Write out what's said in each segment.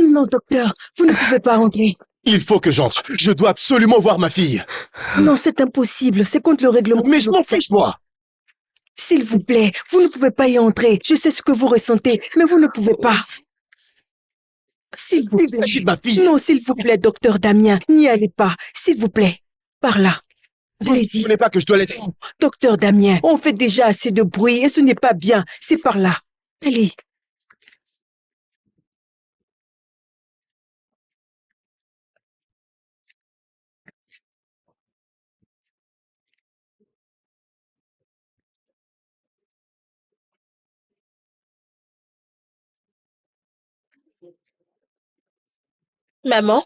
Non, docteur, vous ne pouvez pas rentrer. Il faut que j'entre. Je dois absolument voir ma fille. Non, c'est impossible. C'est contre le règlement. Mais je m'en fiche, moi. S'il vous plaît, vous ne pouvez pas y entrer. Je sais ce que vous ressentez, mais vous ne pouvez pas. S'il vous plaît. Il s'agit de ma fille. Non, s'il vous plaît, docteur Damien, n'y allez pas. S'il vous plaît. Par là. Allez-y. Vous ne pas que je dois l'aider. Docteur Damien, on fait déjà assez de bruit et ce n'est pas bien. C'est par là. Allez. Maman?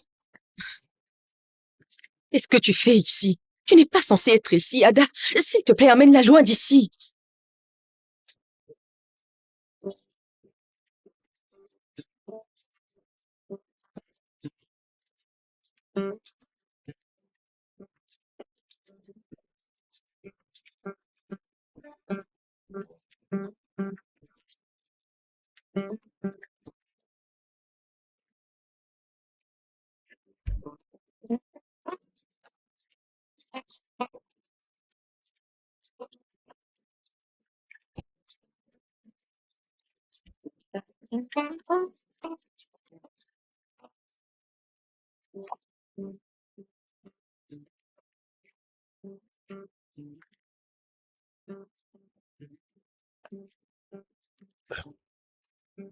Qu'est-ce que tu fais ici? Tu n'es pas censée être ici, Ada. S'il te plaît, emmène-la loin d'ici.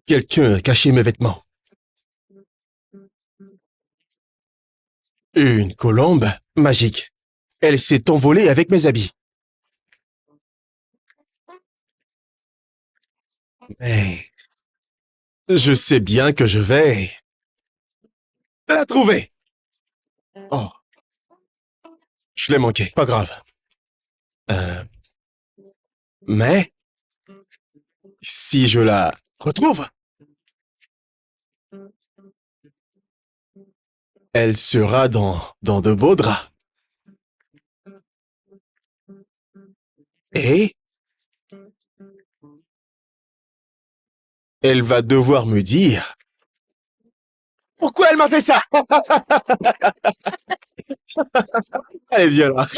Quelqu'un a caché mes vêtements. Une colombe magique. Elle s'est envolée avec mes habits. Mais je sais bien que je vais la trouver. Oh, je l'ai manqué. Pas grave. Mais si je la retrouve, elle sera dans de beaux draps. Et elle va devoir me dire pourquoi elle m'a fait ça. Allez, viens là.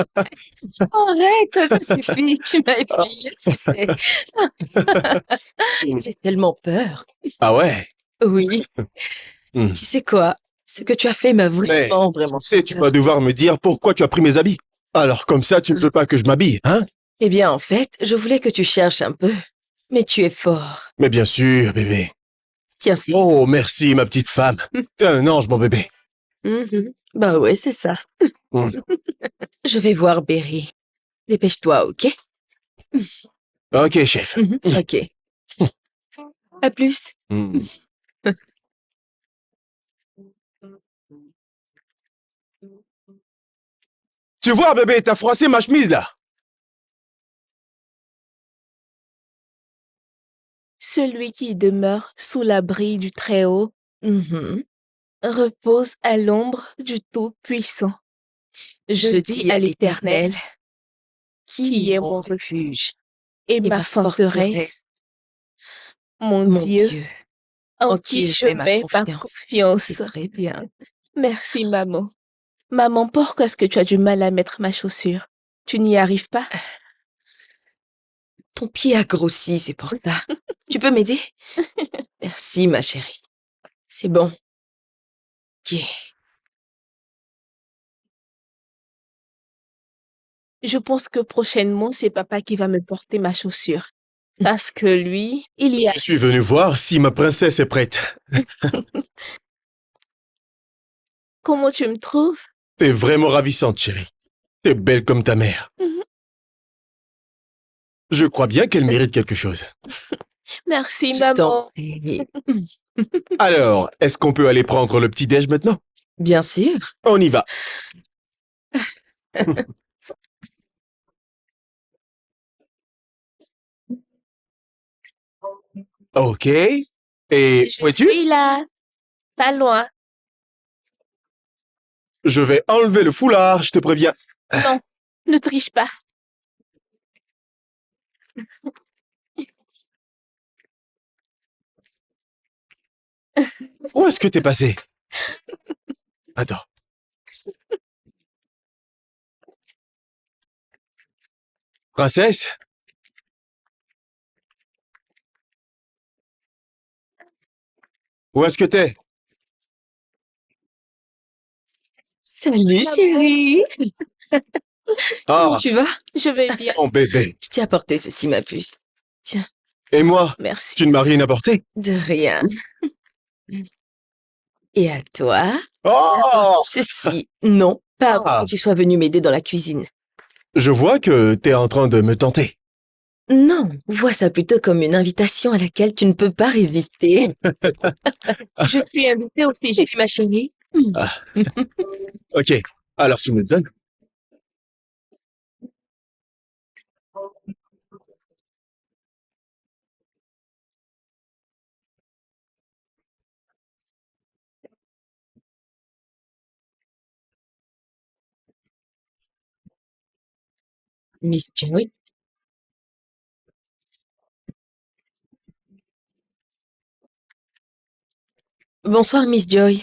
Arrête, ça suffit. Tu m'as effrayée, tu sais. J'ai tellement peur. Ah ouais? Oui. Hmm. Tu sais quoi? Ce que tu as fait m'a Mais vraiment tu sais, tu vas devoir me dire pourquoi tu as pris mes habits. Alors comme ça, tu ne veux pas que je m'habille, hein? Eh bien, en fait, je voulais que tu cherches un peu. Mais tu es fort. Mais bien sûr, bébé. Tiens, si. Oh, merci, ma petite femme. T'es un ange, mon bébé. Bah ouais, c'est ça. Hmm. Je vais voir Berry. Dépêche-toi, ok? Ok, chef. Ok. À plus. Hmm. Tu vois, bébé, t'as froissé ma chemise, là. Celui qui demeure sous l'abri du Très-Haut repose à l'ombre du Tout-Puissant. Je dis à l'Éternel, qui est mon refuge et ma forteresse, Mon Mon Dieu, Dieu, en qui je mets ma C'est confiance. très bien. Merci, maman. Maman, pourquoi est-ce que tu as du mal à mettre ma chaussure? Tu n'y arrives pas? Ton pied a grossi, c'est pour ça. Tu peux m'aider? Merci, ma chérie. C'est bon. Ok. Je pense que prochainement, c'est papa qui va me porter ma chaussure. Parce que lui, il y a... Je suis venu voir si ma princesse est prête. Comment tu me trouves? T'es vraiment ravissante, chérie. T'es belle comme ta mère. Mhm. Je crois bien qu'elle mérite quelque chose. Merci, Je maman. t'en prie. Alors, est-ce qu'on peut aller prendre le petit-déj maintenant? Bien sûr. On y va. Ok. Et où Je es-tu? suis là, pas loin. Je vais enlever le foulard, je te préviens. Non, ne triche pas. Où est-ce que t'es passé? Attends. Princesse? Où est-ce que t'es? Salut, chérie. Comment Ah, tu vas? Je vais bien. mon bébé. Je t'ai apporté ceci, ma puce. Tiens, Et moi? Merci. Tu ne m'as rien apporté? de rien. Et à toi? Oh! Ceci. Non, pas avant Ah. que tu sois venu m'aider dans la cuisine. Je vois que t'es en train de me tenter. Non, vois ça plutôt comme une invitation à laquelle tu ne peux pas résister. Je suis invitée aussi. J'ai vu ma chérie. Ah. Ok. Alors tu me le donnes? Miss Joy. Bonsoir, Miss Joy.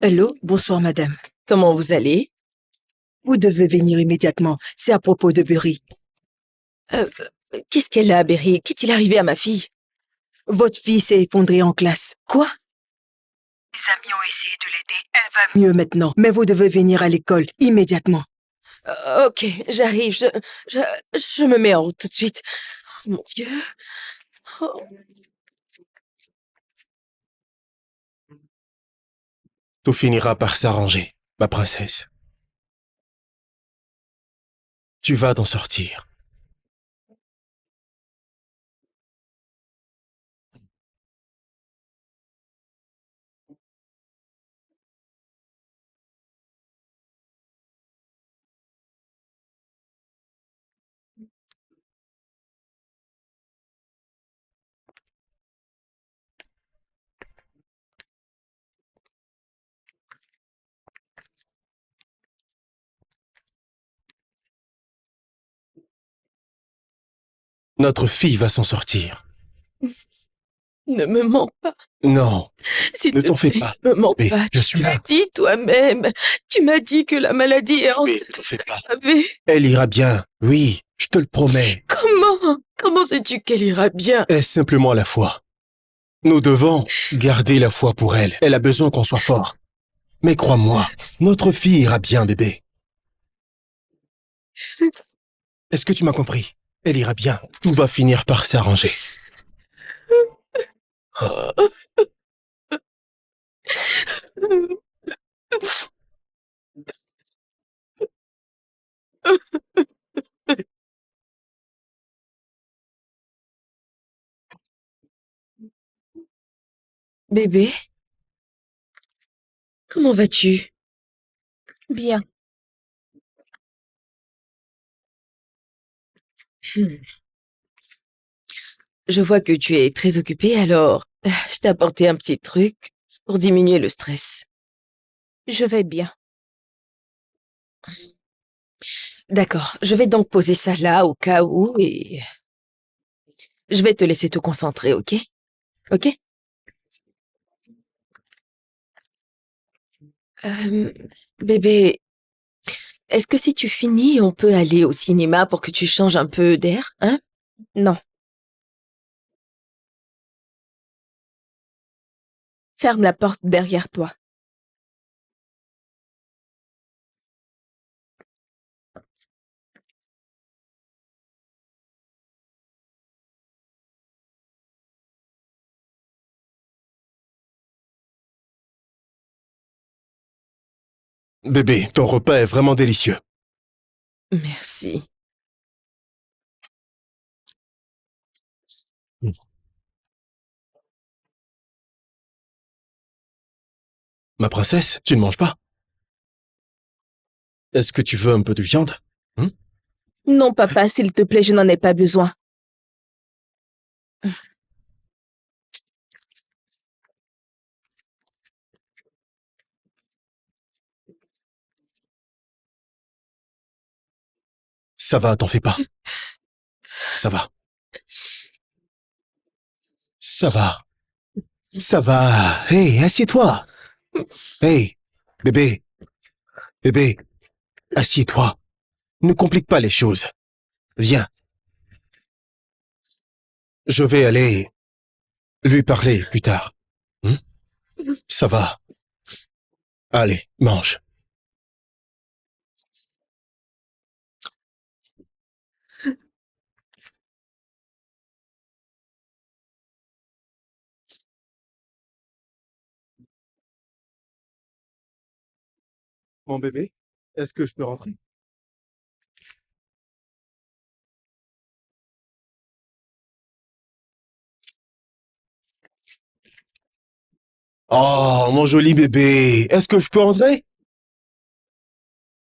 Hello, bonsoir madame. Comment vous allez? Vous devez venir immédiatement. C'est à propos de Berry. Qu'est-ce qu'elle a, Berry? Qu'est-il arrivé à ma fille? Votre fille s'est effondrée en classe. Quoi? Les amis ont essayé de l'aider. Elle va mieux maintenant. Mais vous devez venir à l'école immédiatement. Ok, j'arrive. Je me mets en route tout de suite. Oh, mon Dieu. Oh. Tout finira par s'arranger, ma princesse. Tu vas t'en sortir. Notre fille va s'en sortir. Ne me mens pas. Non, S'il ne te t'en fais plaît, pas. Ne me mens Bébé, pas. je Tu suis l'as là. dit toi-même. Tu m'as dit que la maladie est rentrée Bébé, ne t'en fais pas. aggravée. Elle ira bien. Oui, je te le promets. Comment sais-tu qu'elle ira bien? Est simplement la foi. Nous devons garder la foi pour elle. Elle a besoin qu'on soit fort. Mais crois-moi, notre fille ira bien, bébé. Est-ce que tu m'as compris? Elle ira bien. Tout va finir par s'arranger. Bébé, comment vas-tu? Bien. Je vois que tu es très occupée, alors je t'ai apporté un petit truc pour diminuer le stress. Je vais bien. D'accord, je vais donc poser ça là au cas où et je vais te laisser te concentrer, ok? Ok? Bébé, est-ce que si tu finis, on peut aller au cinéma pour que tu changes un peu d'air, hein? Non. Ferme la porte derrière toi. Bébé, ton repas est vraiment délicieux. Merci. Ma princesse, tu ne manges pas? Est-ce que tu veux un peu de viande? Non, papa, s'il te plaît, je n'en ai pas besoin. Ça va, t'en fais pas. Ça va. Ça va. Ça va. Hé, assieds-toi. Hé, bébé. Bébé, assieds-toi. Ne complique pas les choses. Viens. Je vais aller lui parler plus tard. Ça va. Allez, mange. Mon bébé, est-ce que je peux rentrer? Oh, mon joli bébé, est-ce que je peux rentrer?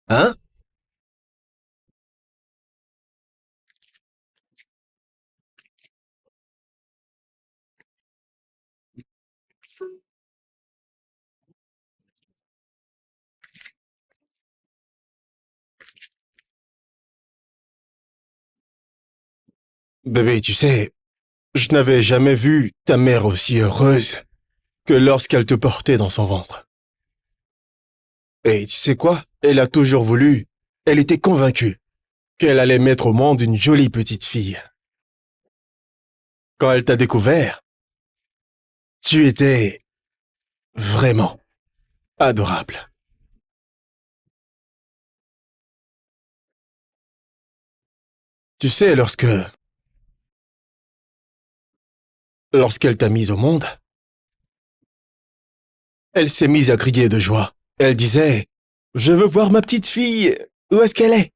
Hein? Bébé, tu sais, je n'avais jamais vu ta mère aussi heureuse que lorsqu'elle te portait dans son ventre. Et tu sais quoi? Elle a toujours voulu, elle était convaincue qu'elle allait mettre au monde une jolie petite fille. Quand elle t'a découvert, tu étais vraiment adorable. Tu sais, lorsqu'elle t'a mise au monde, elle s'est mise à crier de joie. Elle disait, je veux voir ma petite fille. Où est-ce qu'elle est?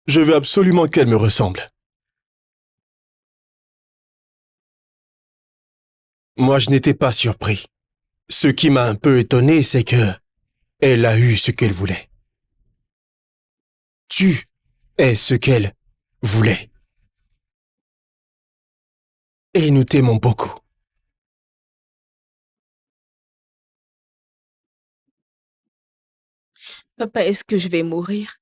Je veux absolument qu'elle me ressemble. Moi, je n'étais pas surpris. Ce qui m'a un peu étonné, c'est que elle a eu ce qu'elle voulait. Tu es ce qu'elle voulait. Et nous t'aimons beaucoup. Papa, est-ce que je vais mourir?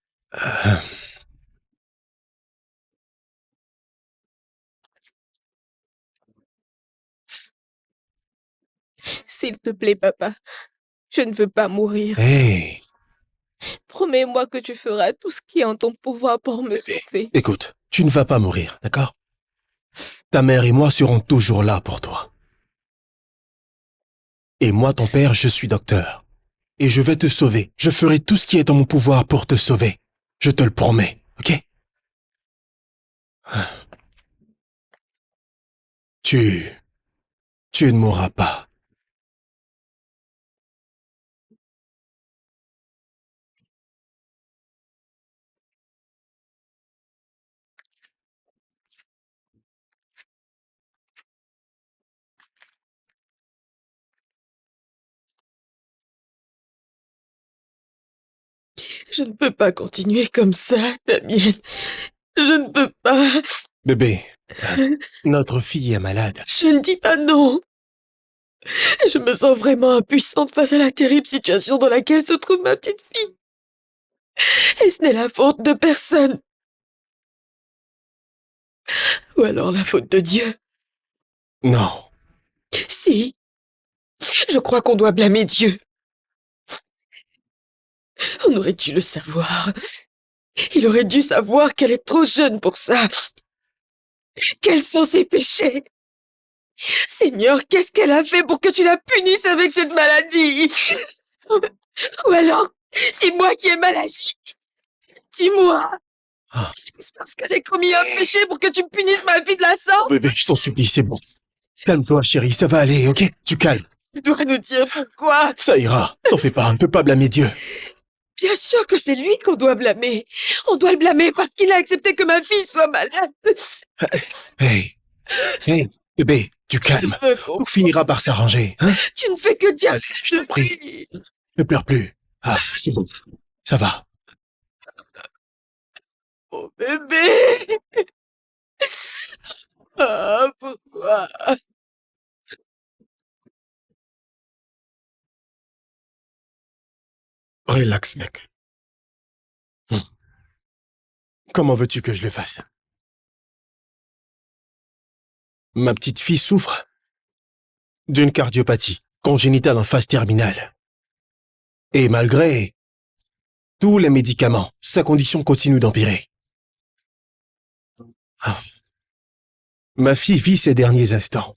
S'il te plaît, papa, je ne veux pas mourir. Hé, Promets-moi que tu feras tout ce qui est en ton pouvoir pour me bébé, sauver. écoute, tu ne vas pas mourir, d'accord? Ta mère et moi serons toujours là pour toi. Et moi, ton père, je suis docteur. Et je vais te sauver. Je ferai tout ce qui est en mon pouvoir pour te sauver. Je te le promets, ok? Tu... Tu ne mourras pas. Je ne peux pas continuer comme ça, Damien. Je ne peux pas. Bébé, notre fille est malade. Je ne dis pas non. Je me sens vraiment impuissante face à la terrible situation dans laquelle se trouve ma petite fille. Et ce n'est la faute de personne. Ou alors la faute de Dieu. Non, Si, je crois qu'on doit blâmer Dieu. On aurait dû le savoir. Il aurait dû savoir qu'elle est trop jeune pour ça. Quels sont ses péchés? Seigneur, qu'est-ce qu'elle a fait pour que tu la punisses avec cette maladie? Ou alors, c'est moi qui ai mal agi. Dis-moi. Ah. C'est parce que j'ai commis un péché pour que tu punisses ma vie de la sorte? Bébé, je t'en supplie, c'est bon. Calme-toi, chérie, ça va aller, ok? Tu calmes. Tu dois nous dire pourquoi. Ça ira. T'en fais pas, on ne peut pas blâmer Dieu. Bien sûr que c'est lui qu'on doit blâmer. On doit le blâmer parce qu'il a accepté que ma fille soit malade. Hey, bébé, tu calmes. Je veux qu'on- Tout finira par s'arranger, hein? Tu ne fais que dire Allez, ça, je t'en prie. Ne pleure plus. Ah, c'est bon. Ça va. Oh bébé. Ah, pourquoi? Relax, mec. Comment veux-tu que je le fasse? Ma petite fille souffre d'une cardiopathie congénitale en phase terminale. Et malgré tous les médicaments, sa condition continue d'empirer. Ah. Ma fille vit ses derniers instants.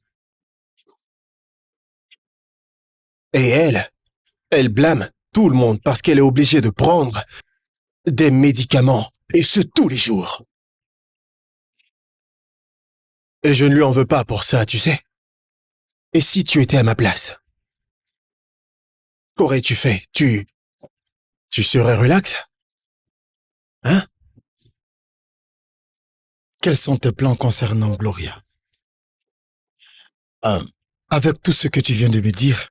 Et elle blâme tout le monde parce qu'elle est obligée de prendre des médicaments, et ce tous les jours. Et je ne lui en veux pas pour ça, tu sais. Et si tu étais à ma place? Qu'aurais-tu fait? Tu serais relax? Hein? Quels sont tes plans concernant Gloria? Avec tout ce que tu viens de me dire,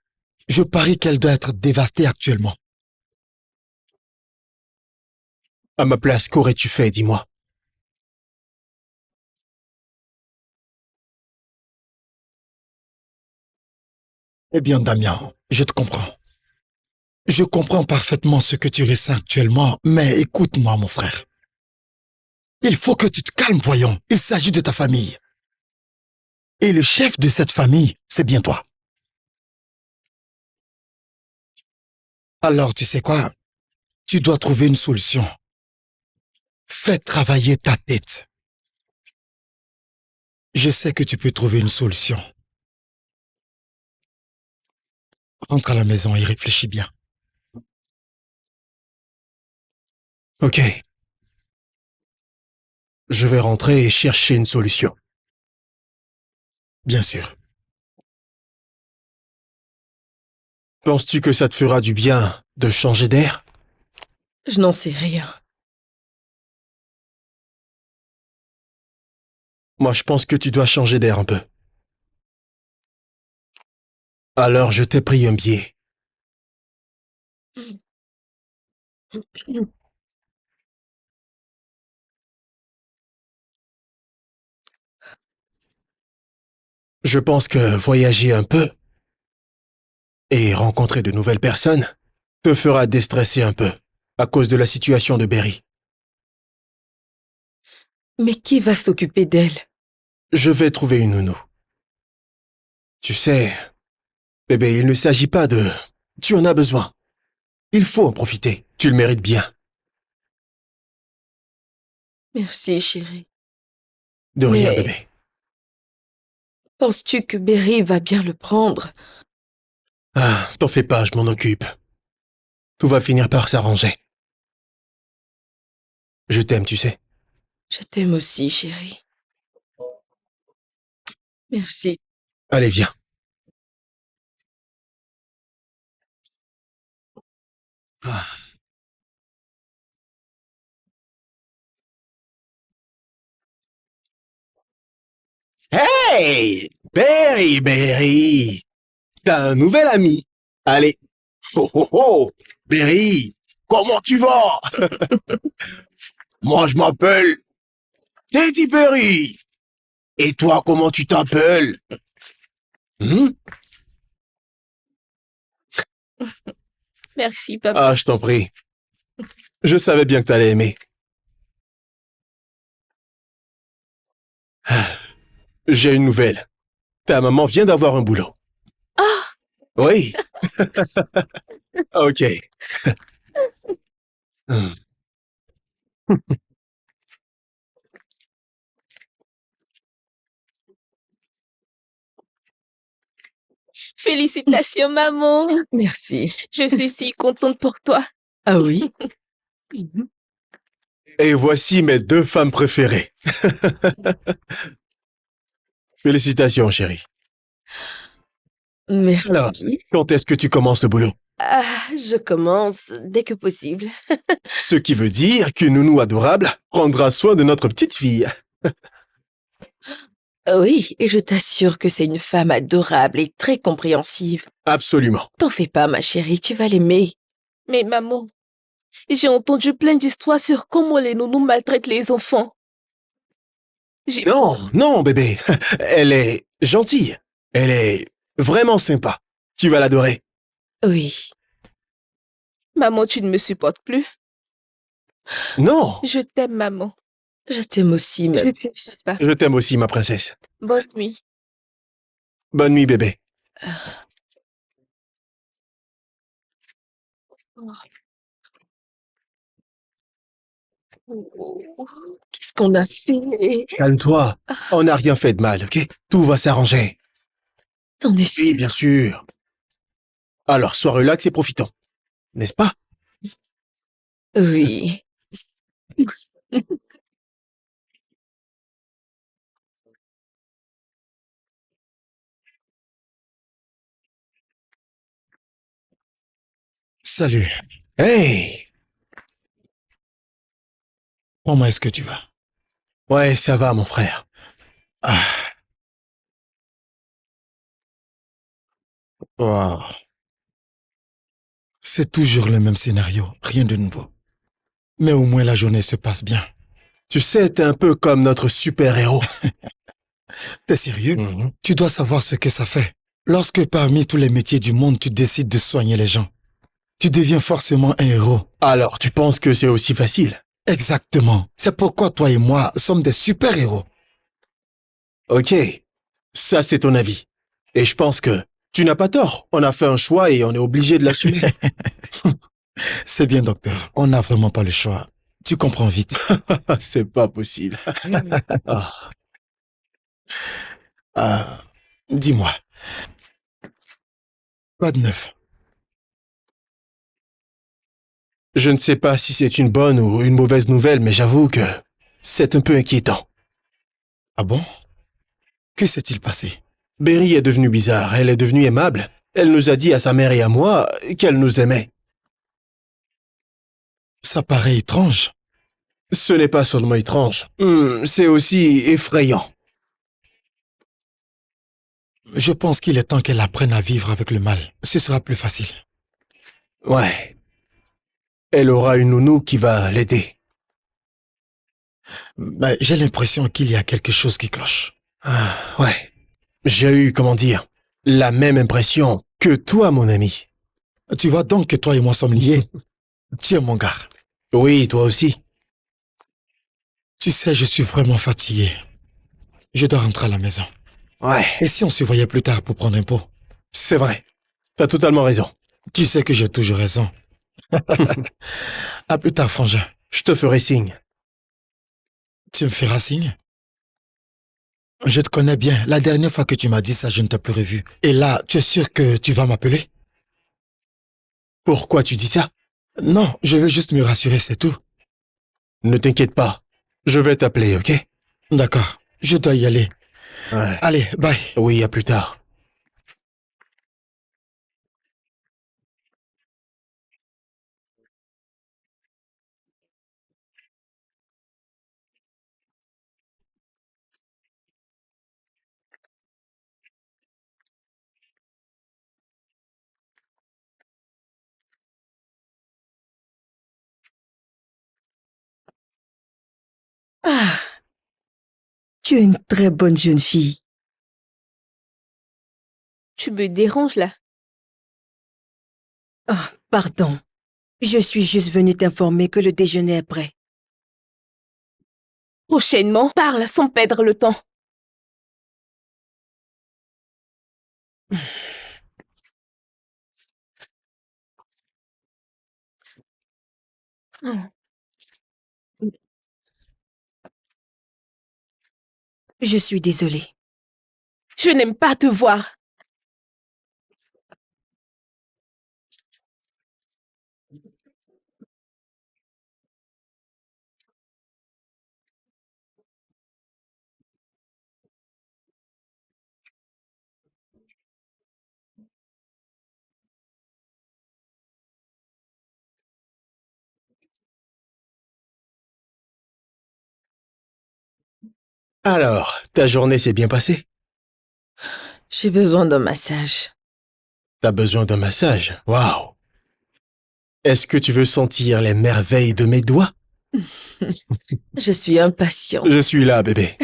je parie qu'elle doit être dévastée actuellement. À ma place, qu'aurais-tu fait, dis-moi? Eh bien, Damien, je te comprends. Je comprends parfaitement ce que tu ressens actuellement, mais écoute-moi, mon frère. Il faut que tu te calmes, voyons. Il s'agit de ta famille. Et le chef de cette famille, c'est bien toi. Alors, tu sais quoi? Tu dois trouver une solution. Fais travailler ta tête. Je sais que tu peux trouver une solution. Rentre à la maison et réfléchis bien. Ok. Je vais rentrer et chercher une solution. Bien sûr. Penses-tu que ça te fera du bien de changer d'air? Je n'en sais rien. Moi, je pense que tu dois changer d'air un peu. Alors, je t'ai pris un billet. Je pense que voyager un peu et rencontrer de nouvelles personnes te fera déstresser un peu à cause de la situation de Berry. Mais qui va s'occuper d'elle? Je vais trouver une nounou. Tu sais, bébé, il ne s'agit pas de... Tu en as besoin. Il faut en profiter. Tu le mérites bien. Merci, chérie. De rien, Mais- bébé. Penses-tu que Berry va bien le prendre? Ah, t'en fais pas, je m'en occupe. Tout va finir par s'arranger. Je t'aime, tu sais. Je t'aime aussi, chérie. Merci. Allez, viens. Ah. Hey! Berry! T'as un nouvel ami. Allez. Oh, oh, oh! Berry, comment tu vas? Moi, je m'appelle Teddy Berry. Et toi, comment tu t'appelles? Merci, papa. Ah, je t'en prie. Je savais bien que t'allais aimer. J'ai une nouvelle. Ta maman vient d'avoir un boulot. Oui. Ok. Hmm. Félicitations, maman. Merci. Je suis si contente pour toi. Ah oui? Et voici mes deux femmes préférées. Félicitations, chérie. Merci. Alors, quand est-ce que tu commences le boulot? Ah, je commence dès que possible. Ce qui veut dire qu'une nounou adorable prendra soin de notre petite fille. Oui, et je t'assure que c'est une femme adorable et très compréhensive. Absolument. T'en fais pas, ma chérie, tu vas l'aimer. Mais maman, j'ai entendu plein d'histoires sur comment les nounous maltraitent les enfants. Non, non, bébé. Elle est gentille. Elle est vraiment sympa. Tu vas l'adorer. Oui. Maman, tu ne me supportes plus. Non, Je t'aime, maman. Je t'aime aussi, ma Je t'aime, puce. papa. je t'aime aussi, ma princesse. Bonne nuit. Bonne nuit, bébé. Qu'est-ce qu'on a fait? Calme-toi. On n'a rien fait de mal, ok? Tout va s'arranger. T'en es sûr? Oui, bien sûr. Alors, sois relax et profitons. N'est-ce pas? Oui. Salut. Hey! Comment est-ce que tu vas? Ouais, ça va, mon frère. Ah. Wow. C'est toujours le même scénario, rien de nouveau. Mais au moins la journée se passe bien. Tu sais, t'es un peu comme notre super-héros. T'es sérieux? Mhm. Tu dois savoir ce que ça fait. Lorsque parmi tous les métiers du monde, tu décides de soigner les gens, tu deviens forcément un héros. Alors, tu penses que c'est aussi facile? Exactement. C'est pourquoi toi et moi sommes des super-héros. Ok. Ça, c'est ton avis. Et je pense que tu n'as pas tort. On a fait un choix et on est obligé de l'assumer. C'est bien, docteur. On n'a vraiment pas le choix. Tu comprends vite. C'est pas possible. Ah. Ah, dis-moi. Pas de neuf. Je ne sais pas si c'est une bonne ou une mauvaise nouvelle, mais j'avoue que c'est un peu inquiétant. Ah bon? Que s'est-il passé? Berry est devenue bizarre. Elle est devenue aimable. Elle nous a dit à sa mère et à moi qu'elle nous aimait. Ça paraît étrange. Ce n'est pas seulement étrange. C'est aussi effrayant. Je pense qu'il est temps qu'elle apprenne à vivre avec le mal. Ce sera plus facile. Ouais. Elle aura une nounou qui va l'aider. Ben, j'ai l'impression qu'il y a quelque chose qui cloche. Ah, ouais. J'ai eu, comment dire, la même impression que toi, mon ami. Tu vois donc que toi et moi sommes liés. Tu es mon gars. Oui, toi aussi. Tu sais, je suis vraiment fatigué. Je dois rentrer à la maison. Ouais, Et si on se voyait plus tard pour prendre un pot? c'est vrai. T'as totalement raison. Tu sais que j'ai toujours raison. À plus tard, frangin. Je te ferai signe. Tu me feras signe? Je te connais bien. La dernière fois que tu m'as dit ça, je ne t'ai plus revu. Et là, tu es sûr que tu vas m'appeler? Pourquoi tu dis ça? Non, je veux juste me rassurer, c'est tout. Ne t'inquiète pas. Je vais t'appeler, ok? D'accord, je dois y aller. Ouais. Allez, bye. Oui, à plus tard. Ah, tu es une très bonne jeune fille. Tu me déranges là. Ah, pardon. Je suis juste venue t'informer que le déjeuner est prêt. Prochainement, parle sans perdre le temps. Je suis désolée. Je n'aime pas te voir. Alors, ta journée s'est bien passée? J'ai besoin d'un massage. T'as besoin d'un massage? Waouh! Est-ce que tu veux sentir les merveilles de mes doigts? Je suis impatiente. Je suis là, bébé.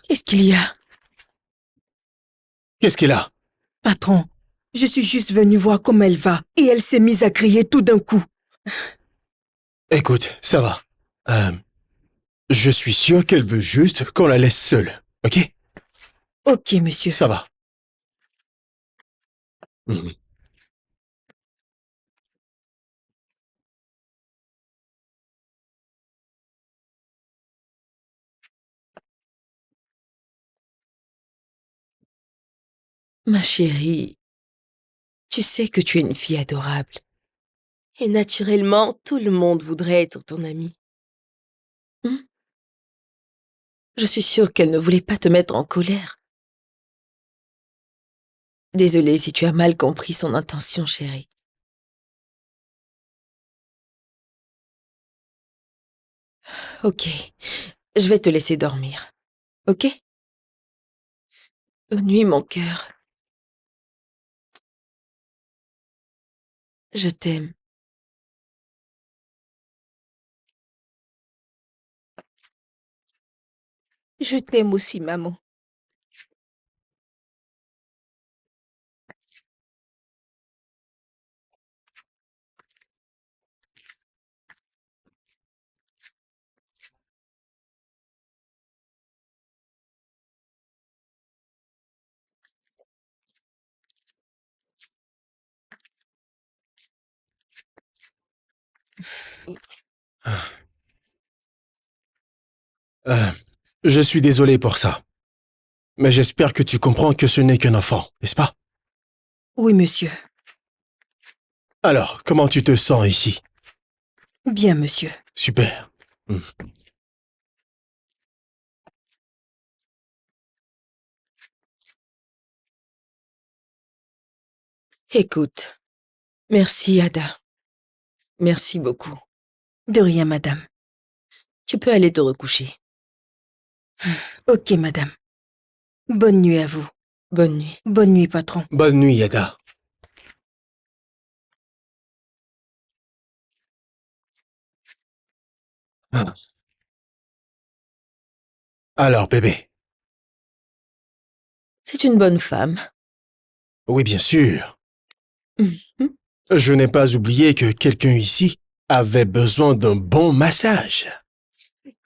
Qu'est-ce qu'il y a? Qu'est-ce qu'il a? Patron, je suis juste venue voir comment elle va et elle s'est mise à crier tout d'un coup. Écoute, ça va. Je suis sûr qu'elle veut juste qu'on la laisse seule, ok? Ok, monsieur. Ça va. Mhm. Ma chérie, tu sais que tu es une fille adorable. Et naturellement, tout le monde voudrait être ton ami. Je suis sûre qu'elle ne voulait pas te mettre en colère. Désolée si tu as mal compris son intention, chérie. Ok, je vais te laisser dormir. Ok? Bonne nuit, mon cœur. Je t'aime. Je t'aime aussi, maman. Euh, je suis désolé pour ça. Mais j'espère que tu comprends que ce n'est qu'un enfant, n'est-ce pas? Oui, monsieur. Alors, comment tu te sens ici? Bien, monsieur. Super. Écoute, merci, Ada. Merci beaucoup. De rien, madame. Tu peux aller te recoucher. Ok, madame. Bonne nuit à vous. Bonne nuit. Bonne nuit, patron. Bonne nuit, Yada. Ah. Alors, bébé. C'est une bonne femme. Oui, bien sûr. Mhm. Je n'ai pas oublié que quelqu'un ici avait besoin d'un bon massage.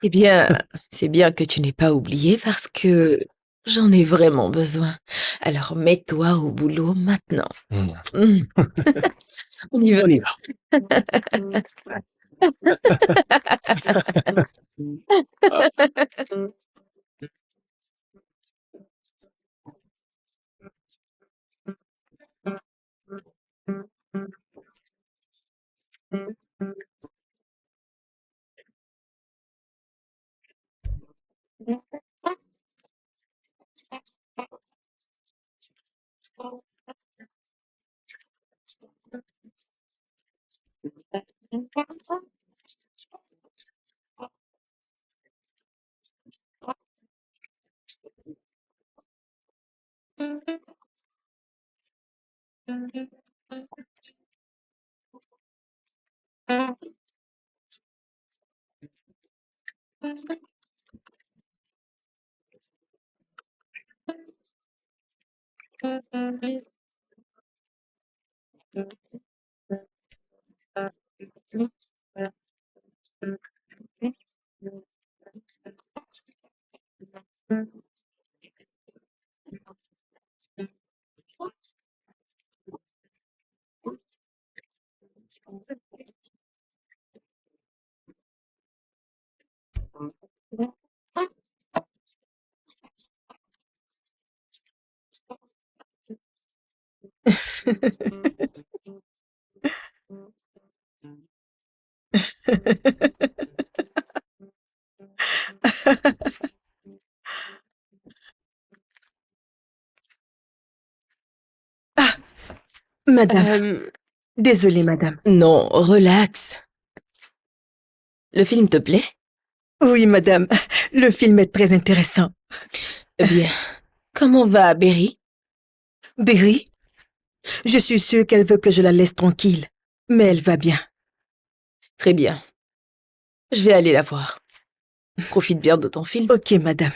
Eh bien, c'est bien que tu n'aies pas oublié parce que j'en ai vraiment besoin. Alors mets-toi au boulot maintenant. Hmm. Mhm. On y va. On y va. Madame, désolée, madame. Non, relax. Le film te plaît? Oui, madame, le film est très intéressant. Bien. Comment va Berry? Berry, je suis sûre qu'elle veut que je la laisse tranquille, mais elle va bien. Très bien. Je vais aller la voir. Profite bien de ton film. Ok, madame.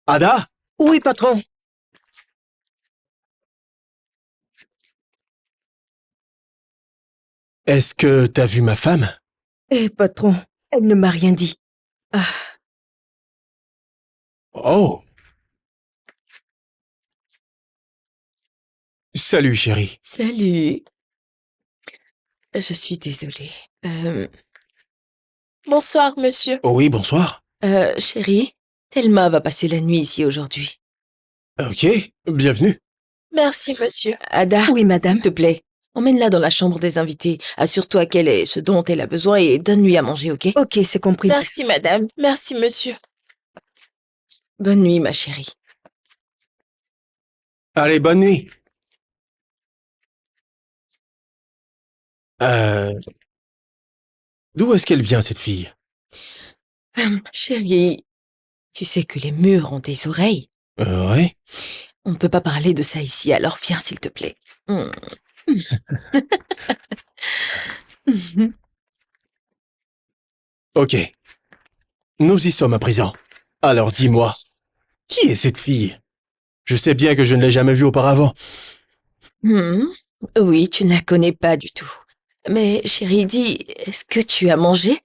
Ada? Oui, patron. Est-ce que t'as vu ma femme? Eh, patron, elle ne m'a rien dit. Ah, Oh. Salut, chérie. Salut. Je suis désolée. Bonsoir, monsieur. Oui, bonsoir. Chérie, Thelma va passer la nuit ici aujourd'hui. Ok, bienvenue. Merci, monsieur. Ada, oui, madame. s'il te plaît, emmène-la dans la chambre des invités. Assure-toi qu'elle ait ce dont elle a besoin et donne-lui à manger, ok? Ok, c'est compris. Merci, madame. Merci, monsieur. Bonne nuit, ma chérie. Allez, bonne nuit. D'où est-ce qu'elle vient, cette fille? Chérie, tu sais que les murs ont des oreilles. Oui. On ne peut pas parler de ça ici, alors viens s'il te plaît. Ok. Nous y sommes à présent. Alors dis-moi, qui est cette fille? Je sais bien que je ne l'ai jamais vue auparavant. Oui, tu ne la connais pas du tout. Mais chérie, dis, est-ce que tu as mangé?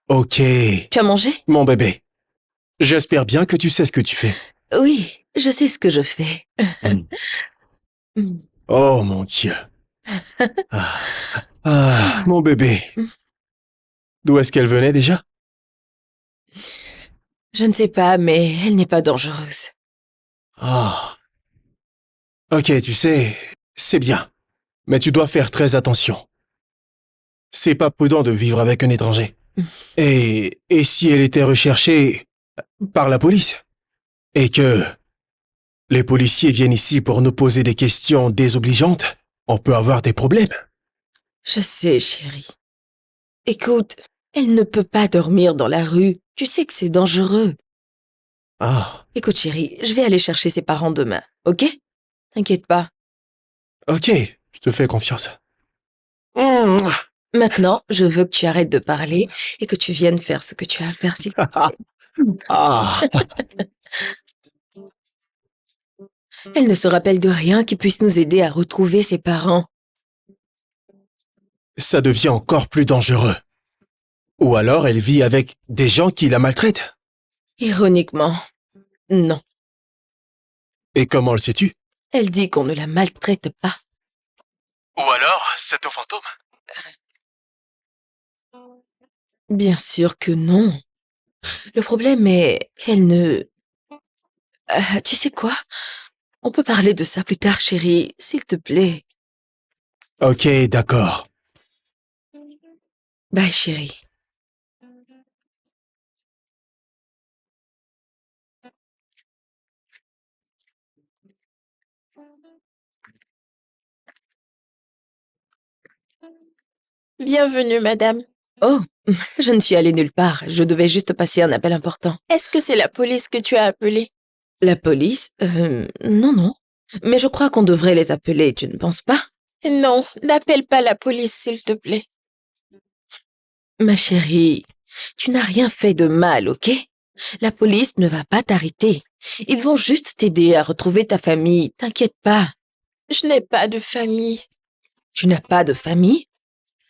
Ok. Tu as mangé? Mon bébé, j'espère bien que tu sais ce que tu fais. Oui, je sais ce que je fais. Oh mon Dieu. Mon bébé. D'où est-ce qu'elle venait déjà? Je ne sais pas, mais elle n'est pas dangereuse. Ah. Ok, tu sais, c'est bien. Mais tu dois faire très attention. C'est pas prudent de vivre avec un étranger. Et si elle était recherchée par la police? Et que les policiers viennent ici pour nous poser des questions désobligeantes, on peut avoir des problèmes. Je sais, chérie. Écoute, elle ne peut pas dormir dans la rue. Tu sais que c'est dangereux. Ah. Écoute, chérie, je vais aller chercher ses parents demain, ok? T'inquiète pas. Ok, je te fais confiance. Maintenant, je veux que tu arrêtes de parler et que tu viennes faire ce que tu as à faire, s'il te plaît. Ah. Elle ne se rappelle de rien qui puisse nous aider à retrouver ses parents. Ça devient encore plus dangereux. Ou alors elle vit avec des gens qui la maltraitent. Ironiquement, non. Et comment le sais-tu? Elle dit qu'on ne la maltraite pas. Ou alors c'est un fantôme? Bien sûr que non. Le problème est qu'elle ne... tu sais quoi? On peut parler de ça plus tard, chérie, s'il te plaît. Ok, d'accord. Bye, chérie. Bienvenue, madame. Oh, je ne suis allée nulle part. Je devais juste passer un appel important. Est-ce que c'est la police que tu as appelée? La police? Non, non. Mais je crois qu'on devrait les appeler, tu ne penses pas? Non, n'appelle pas la police, s'il te plaît. Ma chérie, tu n'as rien fait de mal, ok? La police ne va pas t'arrêter. Ils vont juste t'aider à retrouver ta famille. T'inquiète pas. Je n'ai pas de famille. Tu n'as pas de famille?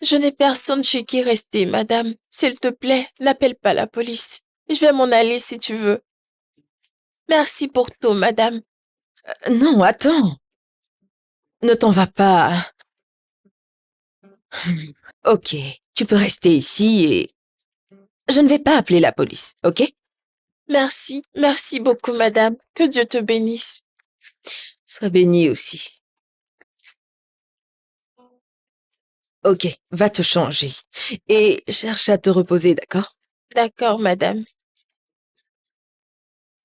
Je n'ai personne chez qui rester, madame. S'il te plaît, n'appelle pas la police. Je vais m'en aller si tu veux. Merci pour tout, madame. Non, attends. Ne t'en va pas. Ok, tu peux rester ici et... Je ne vais pas appeler la police, ok? Merci, merci beaucoup, madame. Que Dieu te bénisse. Sois bénie aussi. Ok, va te changer. Et cherche à te reposer, d'accord? D'accord, madame.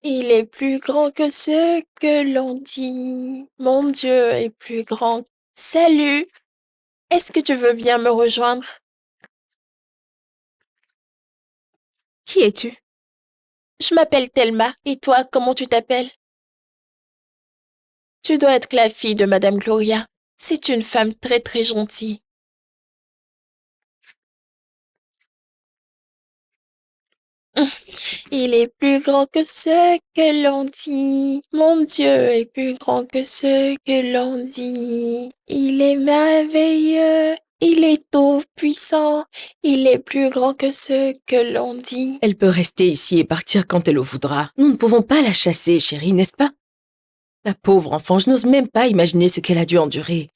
Il est plus grand que ce que l'on dit. Mon Dieu est plus grand. Salut! Est-ce que tu veux bien me rejoindre? Qui es-tu? Je m'appelle Thelma. Et toi, comment tu t'appelles? Tu dois être la fille de Madame Gloria. C'est une femme très très gentille. Il est plus grand que ce que l'on dit. Mon Dieu est plus grand que ce que l'on dit. Il est merveilleux. Il est tout puissant. Il est plus grand que ce que l'on dit. Elle peut rester ici et partir quand elle le voudra. Nous ne pouvons pas la chasser, chérie, n'est-ce pas? La pauvre enfant, je n'ose même pas imaginer ce qu'elle a dû endurer.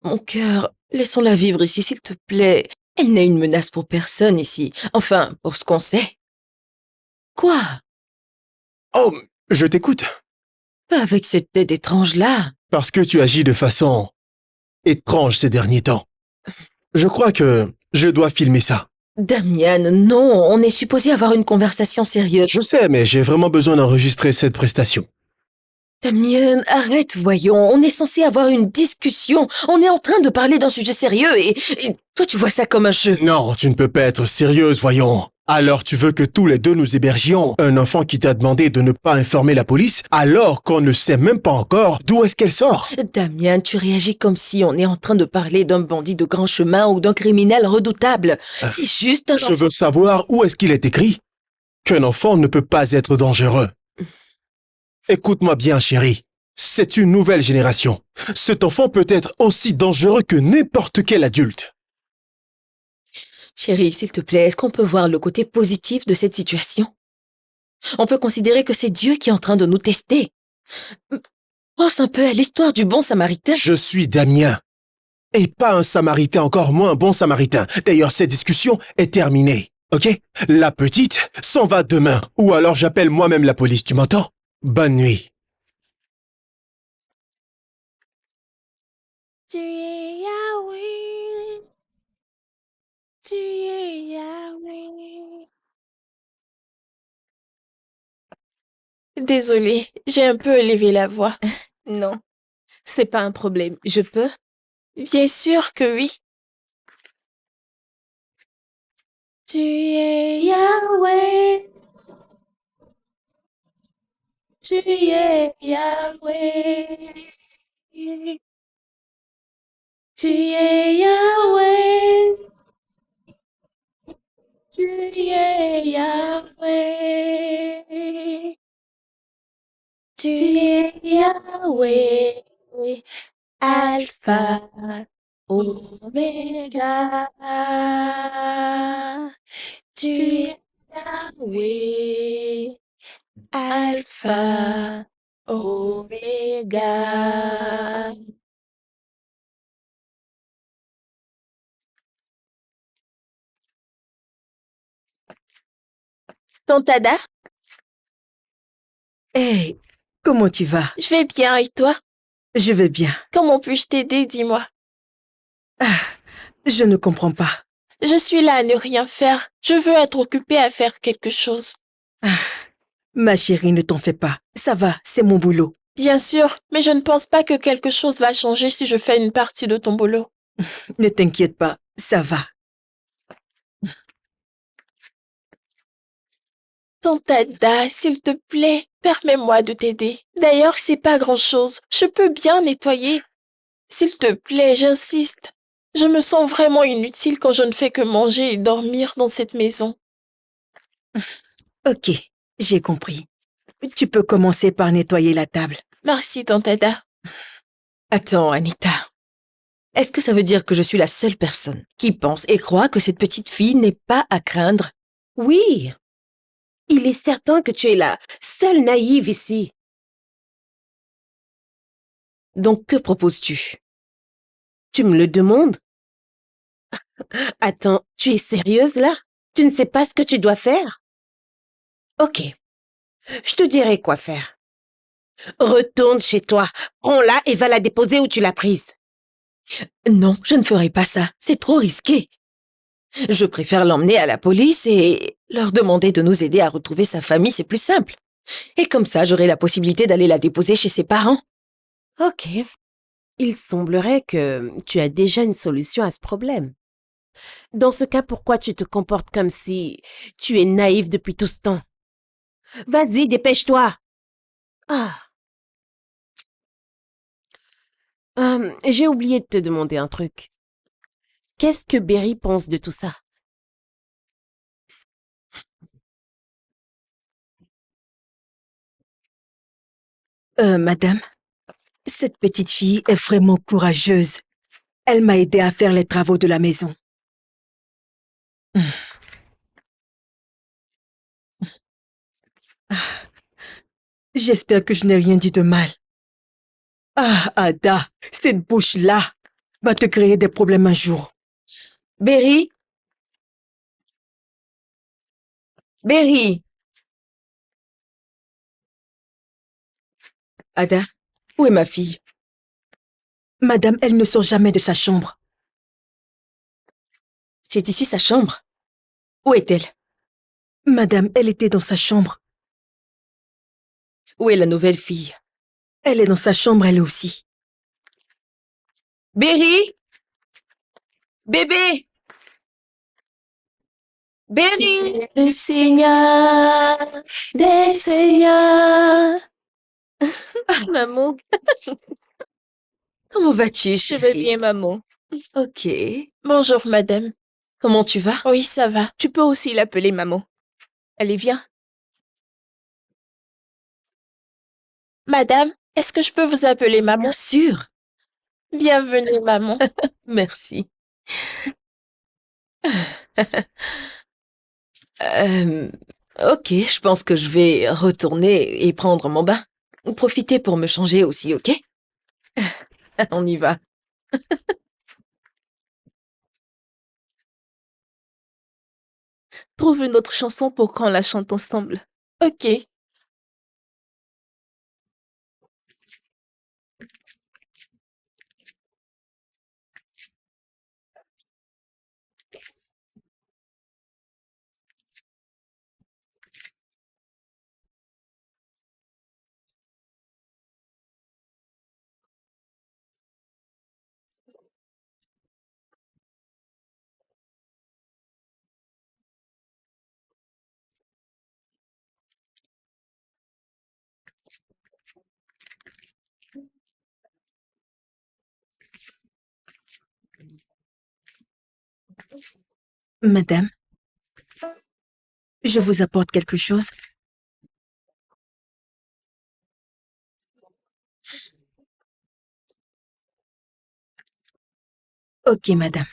Mon cœur, laissons-la vivre ici, s'il te plaît. Elle n'est une menace pour personne ici. Enfin, pour ce qu'on sait. Quoi? Oh, je t'écoute. Pas avec cette tête étrange-là. Parce que tu agis de façon étrange ces derniers temps. Je crois que je dois filmer ça. Damian, non, on est supposé avoir une conversation sérieuse. Je sais, mais j'ai vraiment besoin d'enregistrer cette prestation. Damien, arrête, voyons. On est censé avoir une discussion. On est en train de parler d'un sujet sérieux et toi, tu vois ça comme un jeu. Non, tu ne peux pas être sérieuse, voyons. Alors tu veux que tous les deux nous hébergions un enfant qui t'a demandé de ne pas informer la police alors qu'on ne sait même pas encore d'où est-ce qu'elle sort? Damien, tu réagis comme si on est en train de parler d'un bandit de grand chemin ou d'un criminel redoutable. C'est juste un Je enfant. veux savoir où est-ce qu'il est écrit qu'un enfant ne peut pas être dangereux. Écoute-moi bien, chérie. C'est une nouvelle génération. Cet enfant peut être aussi dangereux que n'importe quel adulte. Chérie, s'il te plaît, est-ce qu'on peut voir le côté positif de cette situation? On peut considérer que c'est Dieu qui est en train de nous tester. Pense un peu à l'histoire du bon Samaritain. Je suis Damien. Et pas un Samaritain, encore moins un bon Samaritain. D'ailleurs, cette discussion est terminée. Ok? La petite s'en va demain. Ou alors j'appelle moi-même la police, tu m'entends? Bonne nuit. Tu es Yahweh. Tu es Yahweh. Désolée, j'ai un peu élevé la voix. Non, c'est pas un problème. Je peux? Bien sûr que oui. Tu es Yahweh, Tu es Yahweh. tu es Yahweh, Tu es Yahweh. Tu es Yahweh. Alpha, Oméga. Tu es Yahweh. Alpha, Oméga. Tante Ada, Hey, comment tu vas? je vais bien et toi? Je vais bien. Comment puis-je t'aider, dis-moi? Je ne comprends pas. Je suis là à ne rien faire. Je veux être occupée à faire quelque chose. Ma chérie, ne t'en fais pas. Ça va, c'est mon boulot. Bien sûr, mais je ne pense pas que quelque chose va changer si je fais une partie de ton boulot. Ne t'inquiète pas, ça va. Tante Ada, s'il te plaît, permets-moi de t'aider. D'ailleurs, c'est pas grand-chose. Je peux bien nettoyer. S'il te plaît, j'insiste. Je me sens vraiment inutile quand je ne fais que manger et dormir dans cette maison. Ok, j'ai compris. Tu peux commencer par nettoyer la table. Merci, Tante Ada. Attends, Anita. Est-ce que ça veut dire que je suis la seule personne qui pense et croit que cette petite fille n'est pas à craindre? oui. Il est certain que tu es la seule naïve ici. Donc, que proposes-tu? Tu me le demandes? Attends, tu es sérieuse là? Tu ne sais pas ce que tu dois faire? Ok, je te dirai quoi faire. Retourne chez toi, prends-la et va la déposer où tu l'as prise. Non, je ne ferai pas ça. C'est trop risqué. Je préfère l'emmener à la police et leur demander de nous aider à retrouver sa famille, c'est plus simple. Et comme ça, j'aurai la possibilité d'aller la déposer chez ses parents. Ok. Il semblerait que tu as déjà une solution à ce problème. Dans ce cas, pourquoi tu te comportes comme si tu es naïve depuis tout ce temps? Vas-y, dépêche-toi. Ah. J'ai oublié de te demander un truc. Qu'est-ce que Berry pense de tout ça? Madame, cette petite fille est vraiment courageuse. Elle m'a aidé à faire les travaux de la maison. J'espère que je n'ai rien dit de mal. Ah, Ada, cette bouche-là va te créer des problèmes un jour. Berry? Berry? Ada, où est ma fille? Madame, elle ne sort jamais de sa chambre. C'est ici sa chambre? Où est-elle? Madame, elle était dans sa chambre. Où est la nouvelle fille? Elle est dans sa chambre, elle aussi. Berry? Bébé? Berry? Le Seigneur des Seigneurs. Maman, Comment vas-tu, je vais chérie? bien, maman. Ok. Bonjour, madame. Comment tu vas? Oui, ça va. Tu peux aussi l'appeler maman. Allez, viens. Madame, est-ce que je peux vous appeler maman? Bien sûr. Bienvenue, maman. Merci. Euh, ok, je pense que je vais retourner et prendre mon bain. Profitez pour me changer aussi, ok? On y va. Trouve une autre chanson pour qu'on la chante ensemble. Ok. Madame, je vous apporte quelque chose. Ok, madame.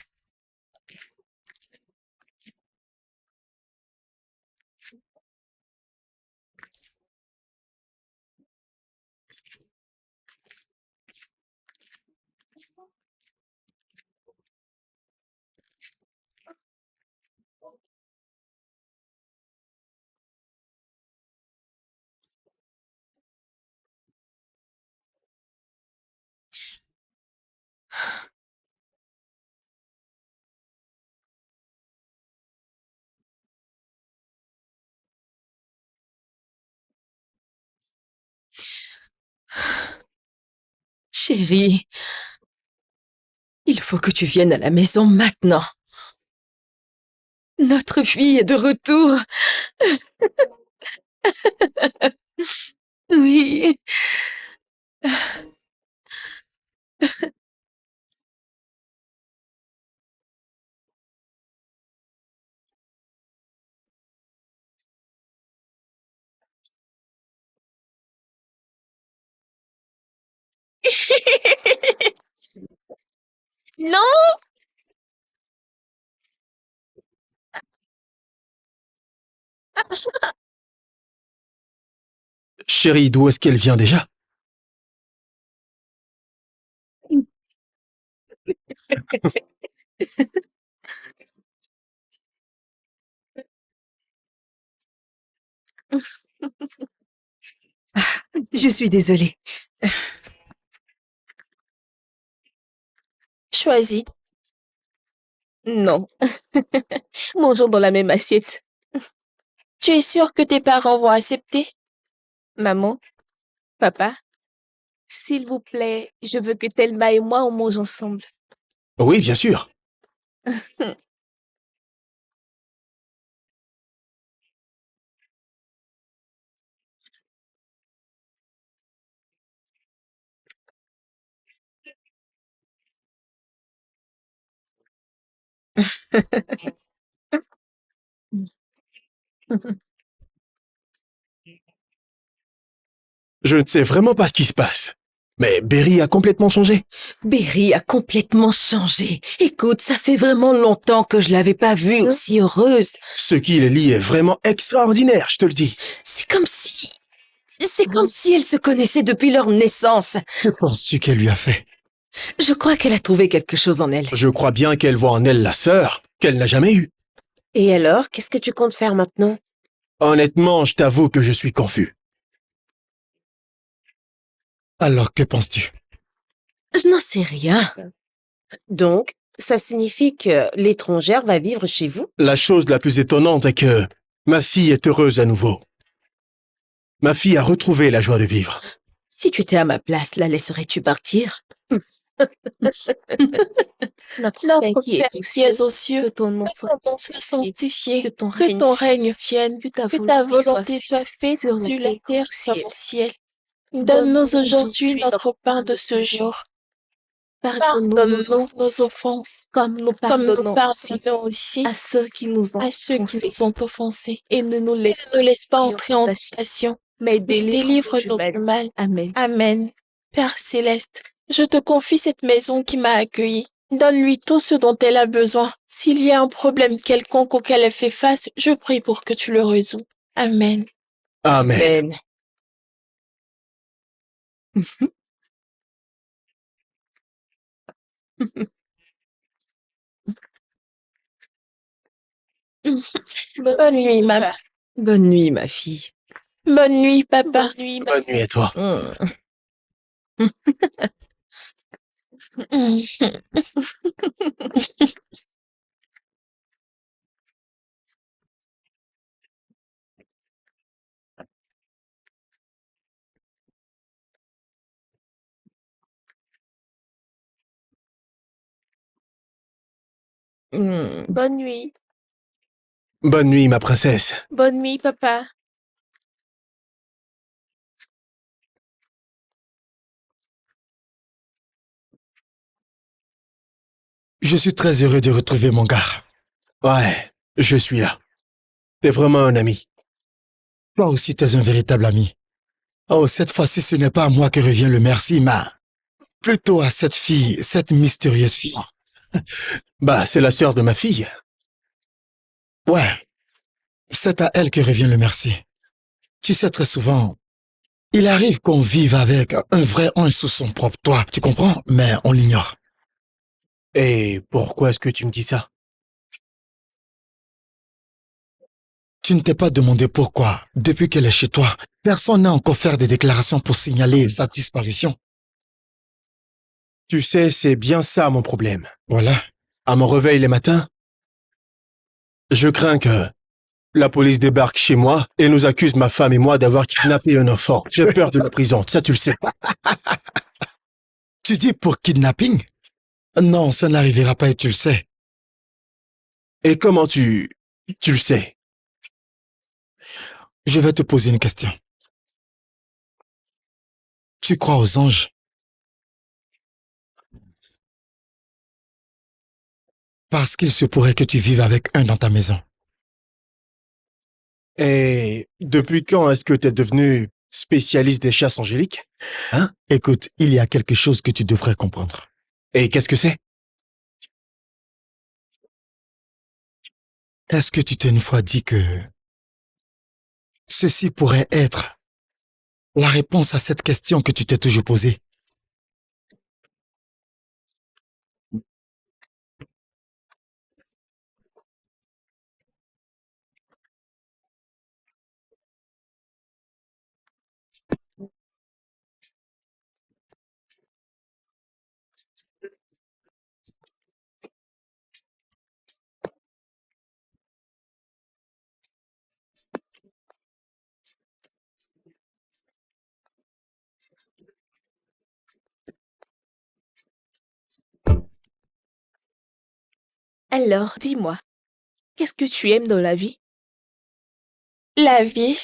Chérie, il faut que tu viennes à la maison maintenant. Notre fille est de retour. Oui. Non! Chérie, d'où est-ce qu'elle vient déjà? Je suis désolée. Choisis. Non. Mangeons dans la même assiette. Tu es sûre que tes parents vont accepter? Maman, papa, s'il vous plaît, je veux que Thelma et moi on mange ensemble. Oui, bien sûr. Je ne sais vraiment pas ce qui se passe. Mais Berry a complètement changé. Berry a complètement changé. Écoute, ça fait vraiment longtemps que je l'avais pas vue aussi heureuse. Ce qui les lie est vraiment extraordinaire, je te le dis. C'est comme si... C'est comme si elles se connaissaient depuis leur naissance. Que penses-tu qu'elle lui a fait? Je crois qu'elle a trouvé quelque chose en elle. Je crois bien qu'elle voit en elle la sœur qu'elle n'a jamais eue. Et alors, qu'est-ce que tu comptes faire maintenant? Honnêtement, je t'avoue que je suis confus. Alors, que penses-tu? Je n'en sais rien. Donc, ça signifie que l'étrangère va vivre chez vous? La chose la plus étonnante est que ma fille est heureuse à nouveau. Ma fille a retrouvé la joie de vivre. Si tu étais à ma place, la laisserais-tu partir? Notre Père qui es aux cieux, que ton nom soit sanctifié, que ton règne vienne, que ta volonté soit faite sur la terre comme au ciel. Donne-nous aujourd'hui notre pain de ce jour. Pardonne-nous nos offenses, comme nous pardonnons aussi à ceux qui nous ont offensés. Et ne nous laisse pas entrer en tentation, mais délivre-nous du mal. Amen. Amen. Père céleste, je te confie cette maison qui m'a accueillie. Donne-lui tout ce dont elle a besoin. S'il y a un problème quelconque auquel elle fait face, je prie pour que tu le résous. Amen. Amen. Bonne nuit, maman. Bonne nuit, ma fille. Bonne nuit, papa. Bonne nuit à toi. Bonne nuit. Bonne nuit, ma princesse. Bonne nuit, papa. Je suis très heureux de retrouver mon gars. Ouais, je suis là. T'es vraiment un ami. Toi aussi, t'es un véritable ami. Oh, cette fois-ci, ce n'est pas à moi que revient le merci, mais plutôt à cette fille, cette mystérieuse fille. Bah, c'est la sœur de ma fille. Ouais, c'est à elle que revient le merci. Tu sais, très souvent, il arrive qu'on vive avec un vrai ange sous son propre toit, tu comprends? Mais on l'ignore. Et pourquoi est-ce que tu me dis ça? Tu ne t'es pas demandé pourquoi, depuis qu'elle est chez toi, personne n'a encore fait des déclarations pour signaler sa disparition. Tu sais, c'est bien ça mon problème. Voilà. À mon réveil les matins, je crains que la police débarque chez moi et nous accuse ma femme et moi d'avoir kidnappé un enfant. J'ai peur de la prison, ça tu le sais. Tu dis pour kidnapping? Non, ça n'arrivera pas et tu le sais. Et comment tu le sais? Je vais te poser une question. Tu crois aux anges? Parce qu'il se pourrait que tu vives avec un dans ta maison. Et depuis quand est-ce que t'es devenu spécialiste des chasses angéliques? Hein? Écoute, il y a quelque chose que tu devrais comprendre. Et qu'est-ce que c'est? Est-ce que tu t'es une fois dit que ceci pourrait être la réponse à cette question que tu t'es toujours posée? Alors, dis-moi, qu'est-ce que tu aimes dans la vie? La vie.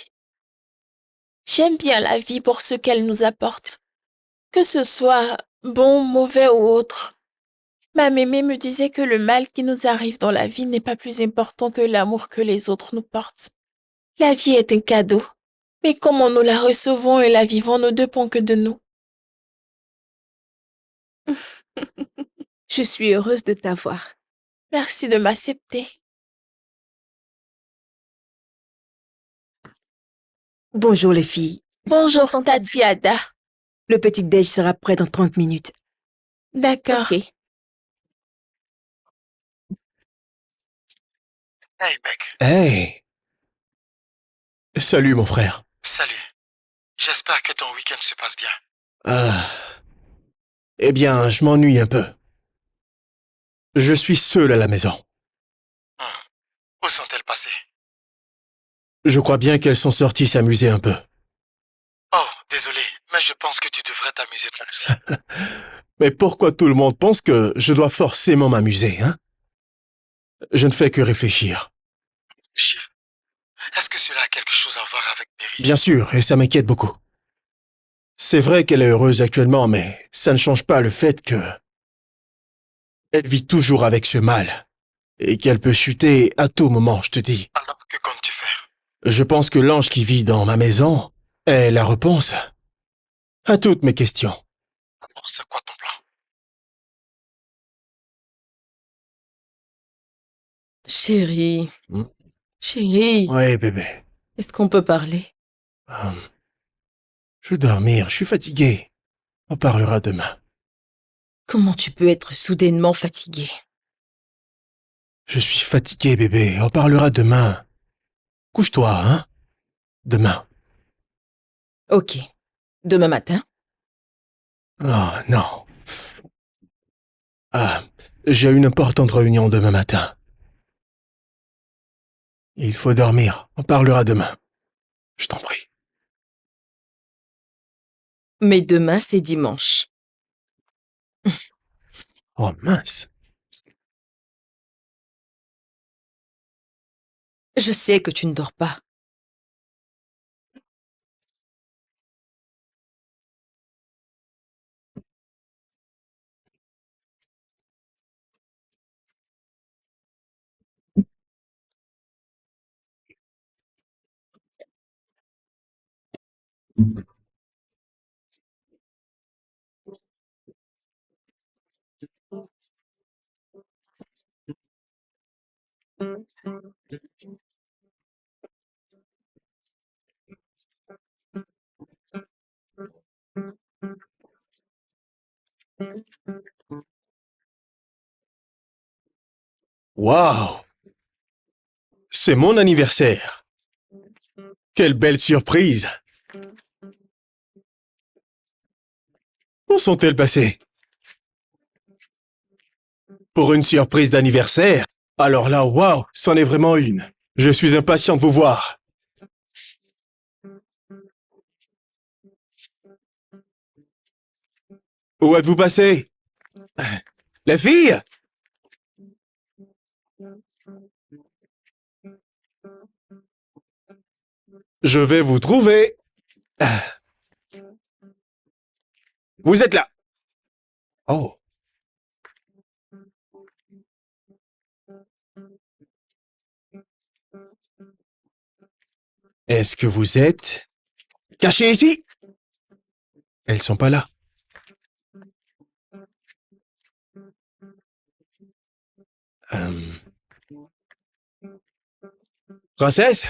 J'aime bien la vie pour ce qu'elle nous apporte. Que ce soit bon, mauvais ou autre. Ma mémé me disait que le mal qui nous arrive dans la vie n'est pas plus important que l'amour que les autres nous portent. La vie est un cadeau, mais comment nous la recevons et la vivons ne dépend que de nous. Je suis heureuse de t'avoir. Merci de m'accepter. Bonjour les filles. Bonjour, Tati Ada. Le petit déj sera prêt dans 30 minutes. D'accord. Ok. Hey mec, Hey! Salut mon frère. salut. J'espère que ton week-end se passe bien. Ah. Eh bien, je m'ennuie un peu. Je suis seul à la maison. Où sont-elles passées? Je crois bien qu'elles sont sorties s'amuser un peu. Oh, désolé, Mais je pense que tu devrais t'amuser toi aussi. Mais pourquoi tout le monde pense que je dois forcément m'amuser, hein? Je ne fais que réfléchir. Chien, est-ce que cela a quelque chose à voir avec Mary? Bien sûr, et ça m'inquiète beaucoup. C'est vrai qu'elle est heureuse actuellement, mais ça ne change pas le fait que elle vit toujours avec ce mal et qu'elle peut chuter à tout moment, je te dis. Alors, que comptes-tu faire? Je pense que l'ange qui vit dans ma maison est la réponse à toutes mes questions. Alors, c'est quoi ton plan? Chérie. Hmm? Chérie. Ouais, bébé. Est-ce qu'on peut parler? Je veux dormir, je suis fatigué. On parlera demain. Comment tu peux être soudainement fatigué? Je suis fatigué, bébé. On parlera demain. Couche-toi, hein? Demain. Ok. Demain matin? Oh, non. J'ai une importante réunion demain matin. Il faut dormir. On parlera demain. Je t'en prie. Mais demain, c'est dimanche. Oh, mince. Je sais que tu ne dors pas. Waouh! C'est mon anniversaire. Quelle belle surprise! Où sont-elles passées? Pour une surprise d'anniversaire? Alors là, waouh, c'en est vraiment une. Je suis impatient de vous voir. Où êtes-vous passées? Les filles? Je vais vous trouver. Vous êtes là. Oh. Est-ce que vous êtes cachées ici? Elles sont pas là. Princesse?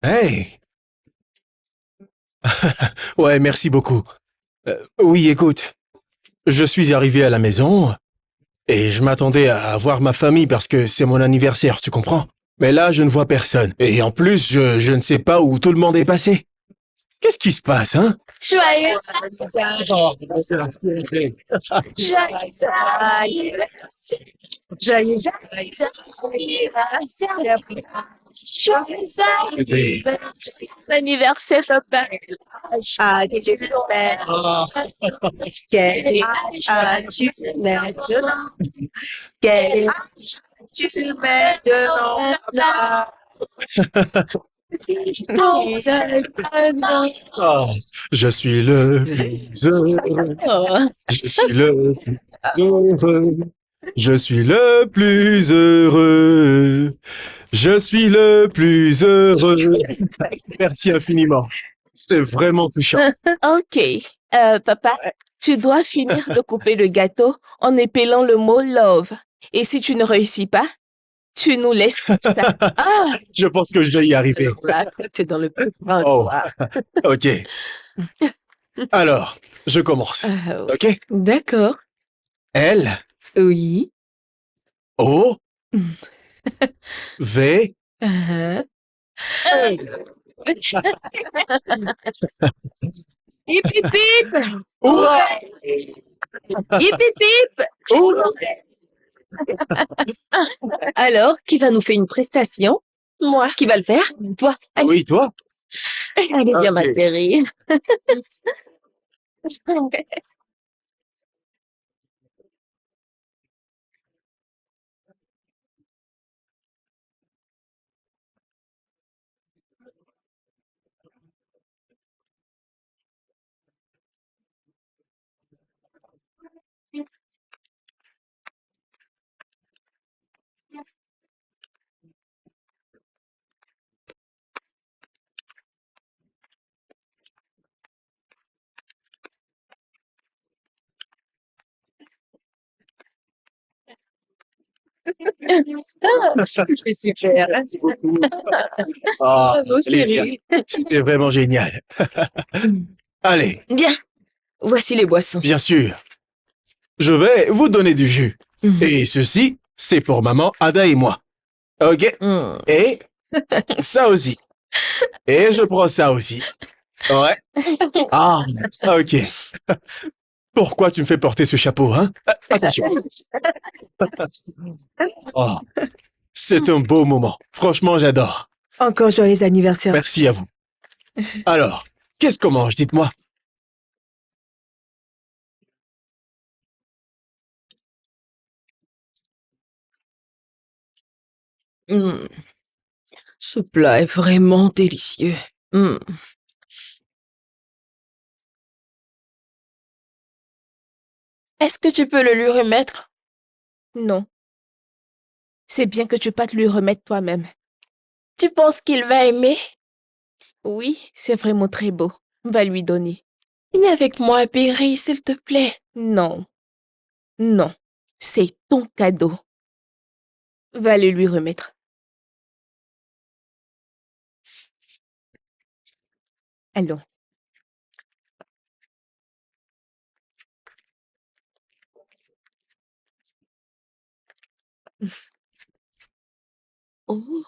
Hey! Ouais, merci beaucoup. Oui, écoute, je suis arrivé à la maison et je m'attendais à voir ma famille parce que c'est mon anniversaire, tu comprends? Mais là, je ne vois personne. Et en plus, je ne sais pas où tout le monde est passé. Qu'est-ce qui se passe, hein? Joyeux anniversaire, papa. Quel âge as-tu maintenant? Quel âge as-tu maintenant? Oh, je suis le plus heureux. Oh. Je suis le plus heureux. Je suis le plus heureux. Je suis le plus heureux. Merci infiniment. C'est vraiment touchant. Ok. Papa, tu dois finir de couper le gâteau en épelant le mot love. Et si tu ne réussis pas, Tu nous laisses ça. Ah, Je pense que je vais y arriver. Alors là, tu es dans le plus grand Oh. droit. Ok. Alors, je commence. Ok? D'accord. L, Oui. O, V, Uh-huh. Hip, hip, hip. Hurrah! Hip, hip, hip. Alors, qui va nous faire une prestation? Moi. Qui va le faire? Toi. Allez, Oui, toi? allez, viens, ma Ok. chérie. Tu fais super. Ah, Bravo, Olivia, chérie. c'était vraiment génial. Allez, Bien. Voici les boissons. bien sûr, je vais vous donner du jus. Mhm. Et ceci, c'est pour maman Ada et moi. Ok? Mm. Et ça aussi. Et je prends ça aussi. Ouais. Ah, ok. Pourquoi tu me fais porter ce chapeau, hein? Attention. Oh, c'est un beau moment. Franchement, j'adore. Encore joyeux anniversaire. Merci à vous. Alors, qu'est-ce qu'on mange, dites-moi? Mm. Ce plat est vraiment délicieux. Mm. Est-ce que tu peux le lui remettre? non. C'est bien que tu partes lui remettre toi-même. Tu penses qu'il va aimer? Oui, c'est vraiment très beau. Va lui donner. Viens avec moi, Berry, s'il te plaît. Non. Non. C'est ton cadeau. Va le lui remettre. Allons. Oh.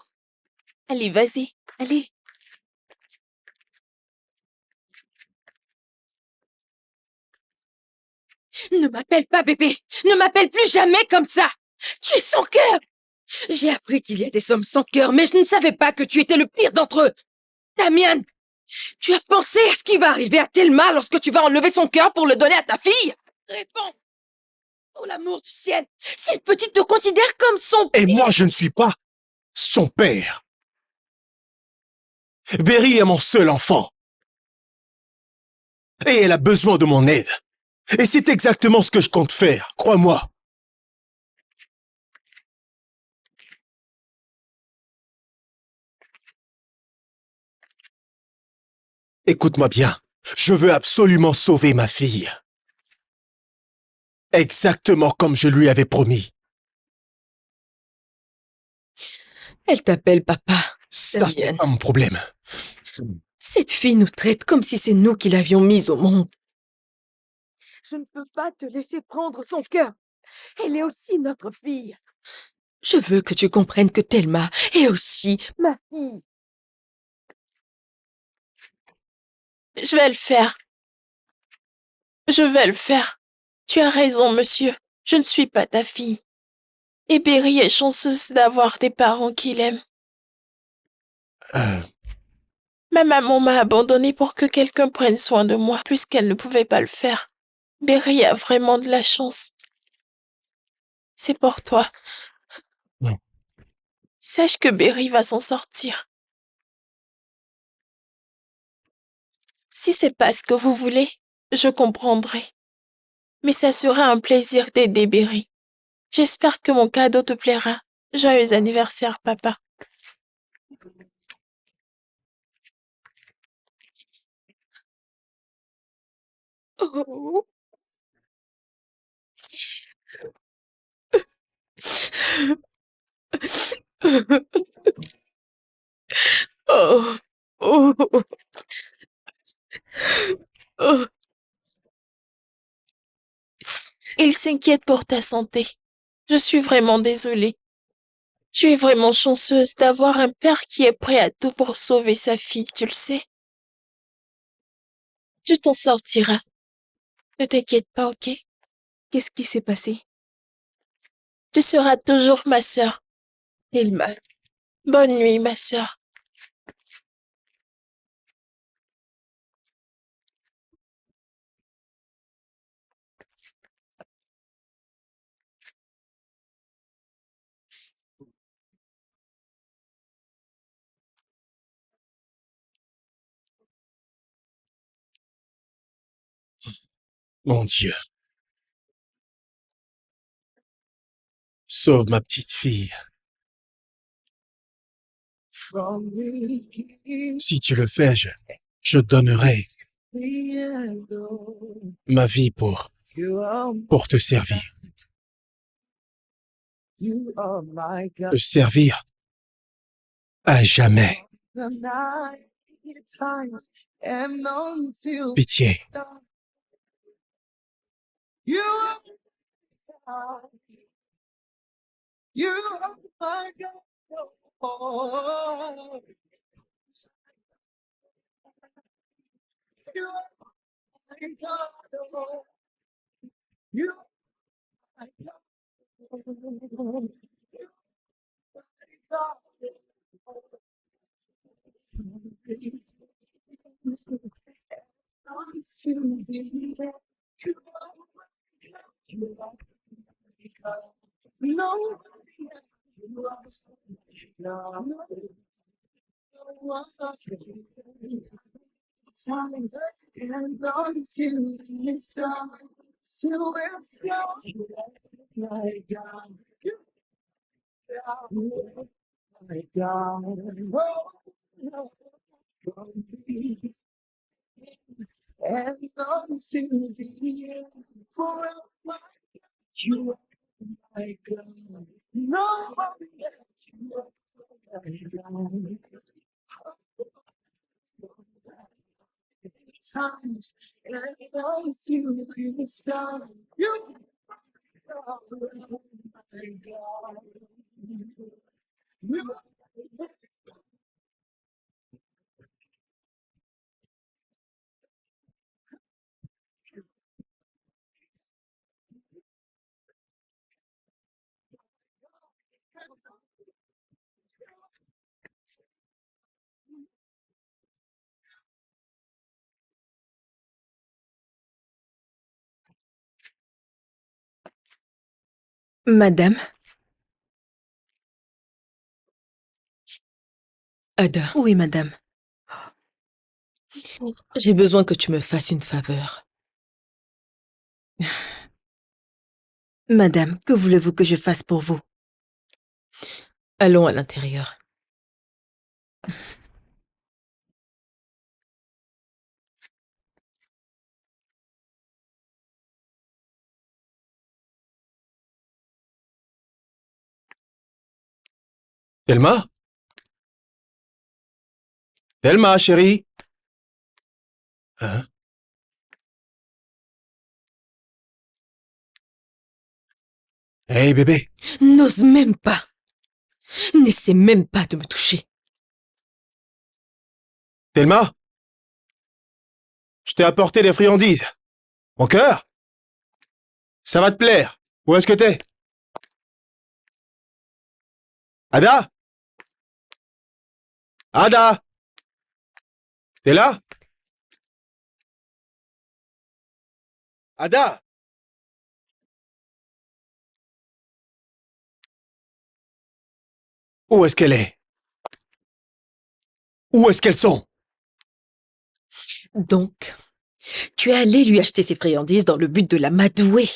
Allez, vas-y. Allez. Ne m'appelle pas bébé. Ne m'appelle plus jamais comme ça. Tu es sans cœur. J'ai appris qu'il y a des hommes sans cœur, mais je ne savais pas que tu étais le pire d'entre eux. Damian, tu as pensé à ce qui va arriver à Thelma lorsque tu vas enlever son cœur pour le donner à ta fille? Réponds. Pour l'amour du ciel, cette petite te considère comme son... Et moi, je ne suis pas son père. Berry est mon seul enfant. Et elle a besoin de mon aide. Et c'est exactement ce que je compte faire, crois-moi. Écoute-moi bien. Je veux absolument sauver ma fille. Exactement comme je lui avais promis. Elle t'appelle papa. Ça, ce n'est pas mon problème. Cette fille nous traite comme si c'est nous qui l'avions mise au monde. Je ne peux pas te laisser prendre son cœur. Elle est aussi notre fille. Je veux que tu comprennes que Thelma est aussi ma fille. Je vais le faire. Je vais le faire. Tu as raison, monsieur. Je ne suis pas ta fille. Et Berry est chanceuse d'avoir des parents qui l'aiment. Euh, Ma maman m'a abandonnée pour que quelqu'un prenne soin de moi, puisqu'elle ne pouvait pas le faire. Berry a vraiment de la chance. C'est pour toi. Non. Sache que Berry va s'en sortir. Si c'est pas ce que vous voulez, je comprendrai. Mais ça sera un plaisir d'aider Berry. J'espère que mon cadeau te plaira. Joyeux anniversaire, papa. Oh. Oh, oh, oh. Il s'inquiète pour ta santé. Je suis vraiment désolée. Tu es vraiment chanceuse d'avoir un père qui est prêt à tout pour sauver sa fille, tu le sais. Tu t'en sortiras. Ne t'inquiète pas, ok? Qu'est-ce qui s'est passé? Tu seras toujours ma sœur. Thelma. Bonne nuit, ma sœur. Mon Dieu. Sauve ma petite fille. Si tu le fais, je donnerai ma vie pour te servir. Te servir à jamais. Pitié. Madame? Ada, Oui, madame. j'ai besoin que tu me fasses une faveur. Madame, que voulez-vous que je fasse pour vous? Allons à l'intérieur. Thelma? Thelma, chérie? Hein? Hey, bébé. N'ose même pas. N'essaie même pas de me toucher. Thelma? Je t'ai apporté des friandises. Mon cœur? Ça va te plaire. Où est-ce que t'es? Ada? Ada? T'es là? Ada? Où est-ce qu'elle est? Où est-ce qu'elles sont? Donc, tu es allé lui acheter ses friandises dans le but de la m'adouer,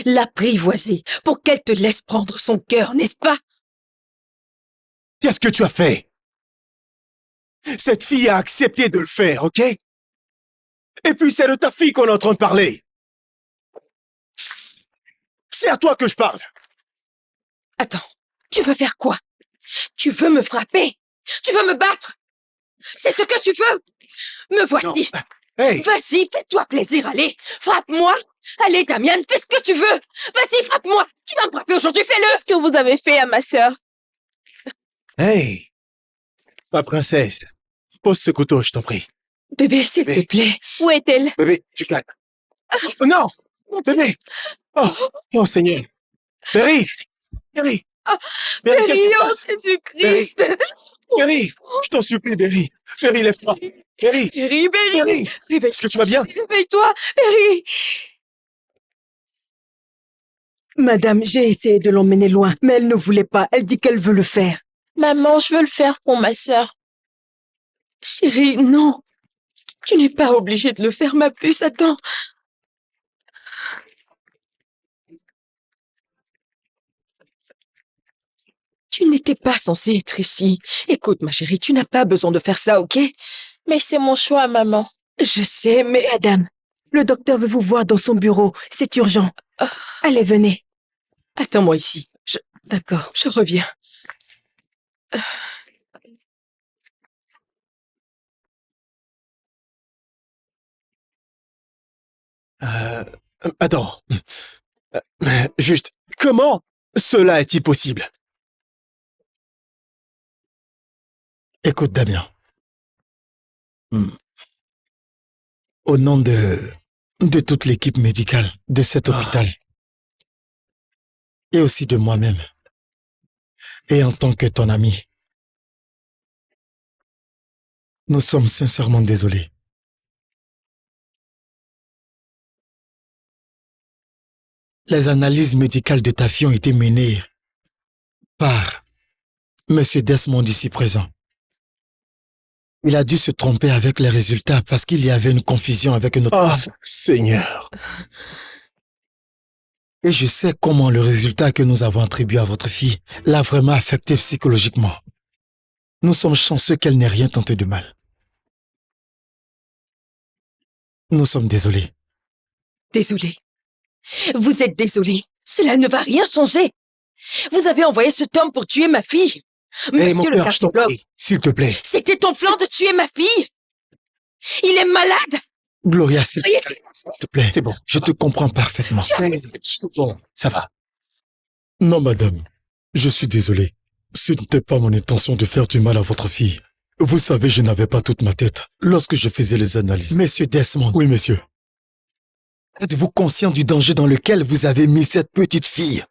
l'apprivoiser, pour qu'elle te laisse prendre son cœur, n'est-ce pas? Qu'est-ce que tu as fait? Cette fille a accepté de le faire, ok? Et puis c'est de ta fille qu'on est en train de parler. C'est à toi que je parle. Attends, tu veux faire quoi? Tu veux me frapper? Tu veux me battre? C'est ce que tu veux? Me voici. Hey! Vas-y, fais-toi plaisir, allez. Frappe-moi. Allez, Damien, fais ce que tu veux. Vas-y, frappe-moi. Tu vas me frapper aujourd'hui, fais-le. Qu'est-ce que vous avez fait à ma sœur? Hey! Ma princesse, pose ce couteau, je t'en prie. Bébé, s'il te Bébé. plaît. Où est-elle? Bébé, tu calmes. Oh, non! Bébé! Oh, Seigneur! Berry! Berry! Berry, qu'est-ce qui se Berry, oh passe? Jésus-Christ. Berry! Je t'en supplie, Berry! Berry, lève-toi! Berry! Berry, Berry! réveille-toi. Est-ce que tu vas bien? Réveille-toi, Berry. Madame, j'ai essayé de l'emmener loin, mais elle ne voulait pas. Elle dit qu'elle veut le faire. Maman, je veux le faire pour ma sœur. Chérie, non. Tu n'es pas obligée de le faire, ma puce. Attends. Tu n'étais pas censée être ici. Écoute, ma chérie, tu n'as pas besoin de faire ça, ok? Mais c'est mon choix, maman. Je sais, mais... Madame, le docteur veut vous voir dans son bureau. C'est urgent. Allez, venez. Attends-moi ici. D'accord. Je reviens. Attends. Juste, comment cela est-il possible? Écoute, Damien. Au nom de toute l'équipe médicale de cet hôpital, et aussi de moi-même, et en tant que ton ami, nous sommes sincèrement désolés. Les analyses médicales de ta fille ont été menées par Monsieur Desmond ici présent. Il a dû se tromper avec les résultats parce qu'il y avait une confusion avec notre Oh, passe. Seigneur. Et je sais comment le résultat que nous avons attribué à votre fille l'a vraiment affectée psychologiquement. Nous sommes chanceux qu'elle n'ait rien tenté de mal. Nous sommes désolés. Désolée. Vous êtes désolée. Cela ne va rien changer. Vous avez envoyé cet homme pour tuer ma fille. Hey, mon Monsieur le cœur, je t'en cardiologue, prie, s'il te plaît. c'était ton plan de tuer ma fille. Il est malade. Gloria, s'il Soyez te plaît, C'est bon. je te comprends parfaitement. C'est bon, ça va. Non, madame, je suis désolé. Ce n'était pas mon intention de faire du mal à votre fille. Vous savez, je n'avais pas toute ma tête lorsque je faisais les analyses. Monsieur Desmond. Oui, monsieur. Êtes-vous conscient du danger dans lequel vous avez mis cette petite fille?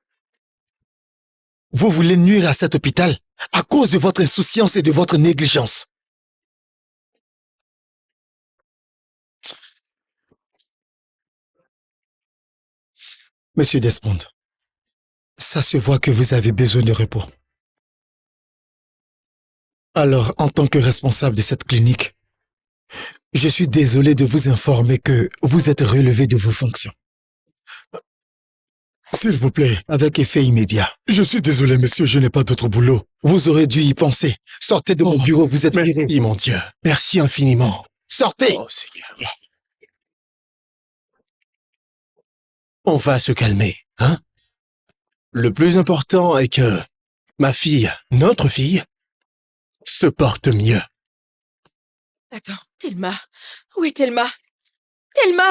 Vous voulez nuire à cet hôpital à cause de votre insouciance et de votre négligence. Monsieur Desmond, ça se voit que vous avez besoin de repos. Alors, en tant que responsable de cette clinique, je suis désolé de vous informer que vous êtes relevé de vos fonctions. S'il vous plaît, avec effet immédiat. Je suis désolé, monsieur, je n'ai pas d'autre boulot. Vous aurez dû y penser. Sortez de mon bureau, vous êtes viré. Merci, mon Dieu. Merci infiniment. Sortez! Oh, Seigneur. On va se calmer, hein? Le plus important est que ma fille, notre fille, se porte mieux. Attends, Thelma. Où est Thelma? Thelma!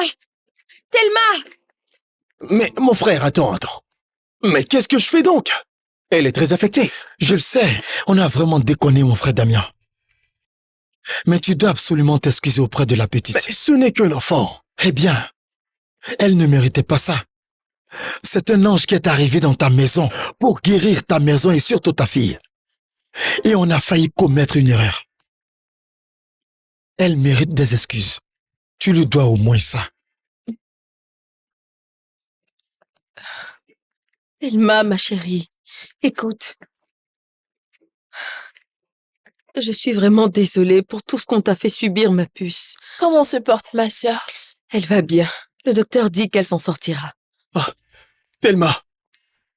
Thelma! Mais mon frère, attends. Mais qu'est-ce que je fais donc? Elle est très affectée. Je le sais, on a vraiment déconné, mon frère Damien. Mais tu dois absolument t'excuser auprès de la petite. Mais ce n'est qu'un enfant. Eh bien, elle ne méritait pas ça. C'est un ange qui est arrivé dans ta maison pour guérir ta maison et surtout ta fille. Et on a failli commettre une erreur. Elle mérite des excuses. Tu lui dois au moins ça. Thelma, ma chérie. Écoute. Je suis vraiment désolée pour tout ce qu'on t'a fait subir, ma puce. Comment se porte ma sœur? Elle va bien. Le docteur dit qu'elle s'en sortira. Thelma,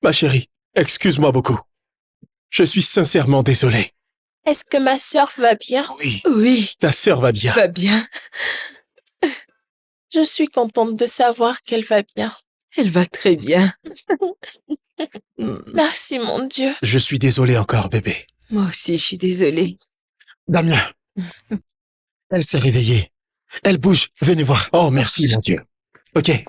ma chérie, excuse-moi beaucoup. Je suis sincèrement désolé. Est-ce que ma sœur va bien? Oui, Oui, ta sœur va bien. va bien. Je suis contente de savoir qu'elle va bien. Elle va très bien. Merci, mon Dieu. Je suis désolé encore, bébé. Moi aussi, je suis désolée. Damien, elle s'est réveillée. Elle bouge, venez voir. Oh, merci, mon Dieu. Ok,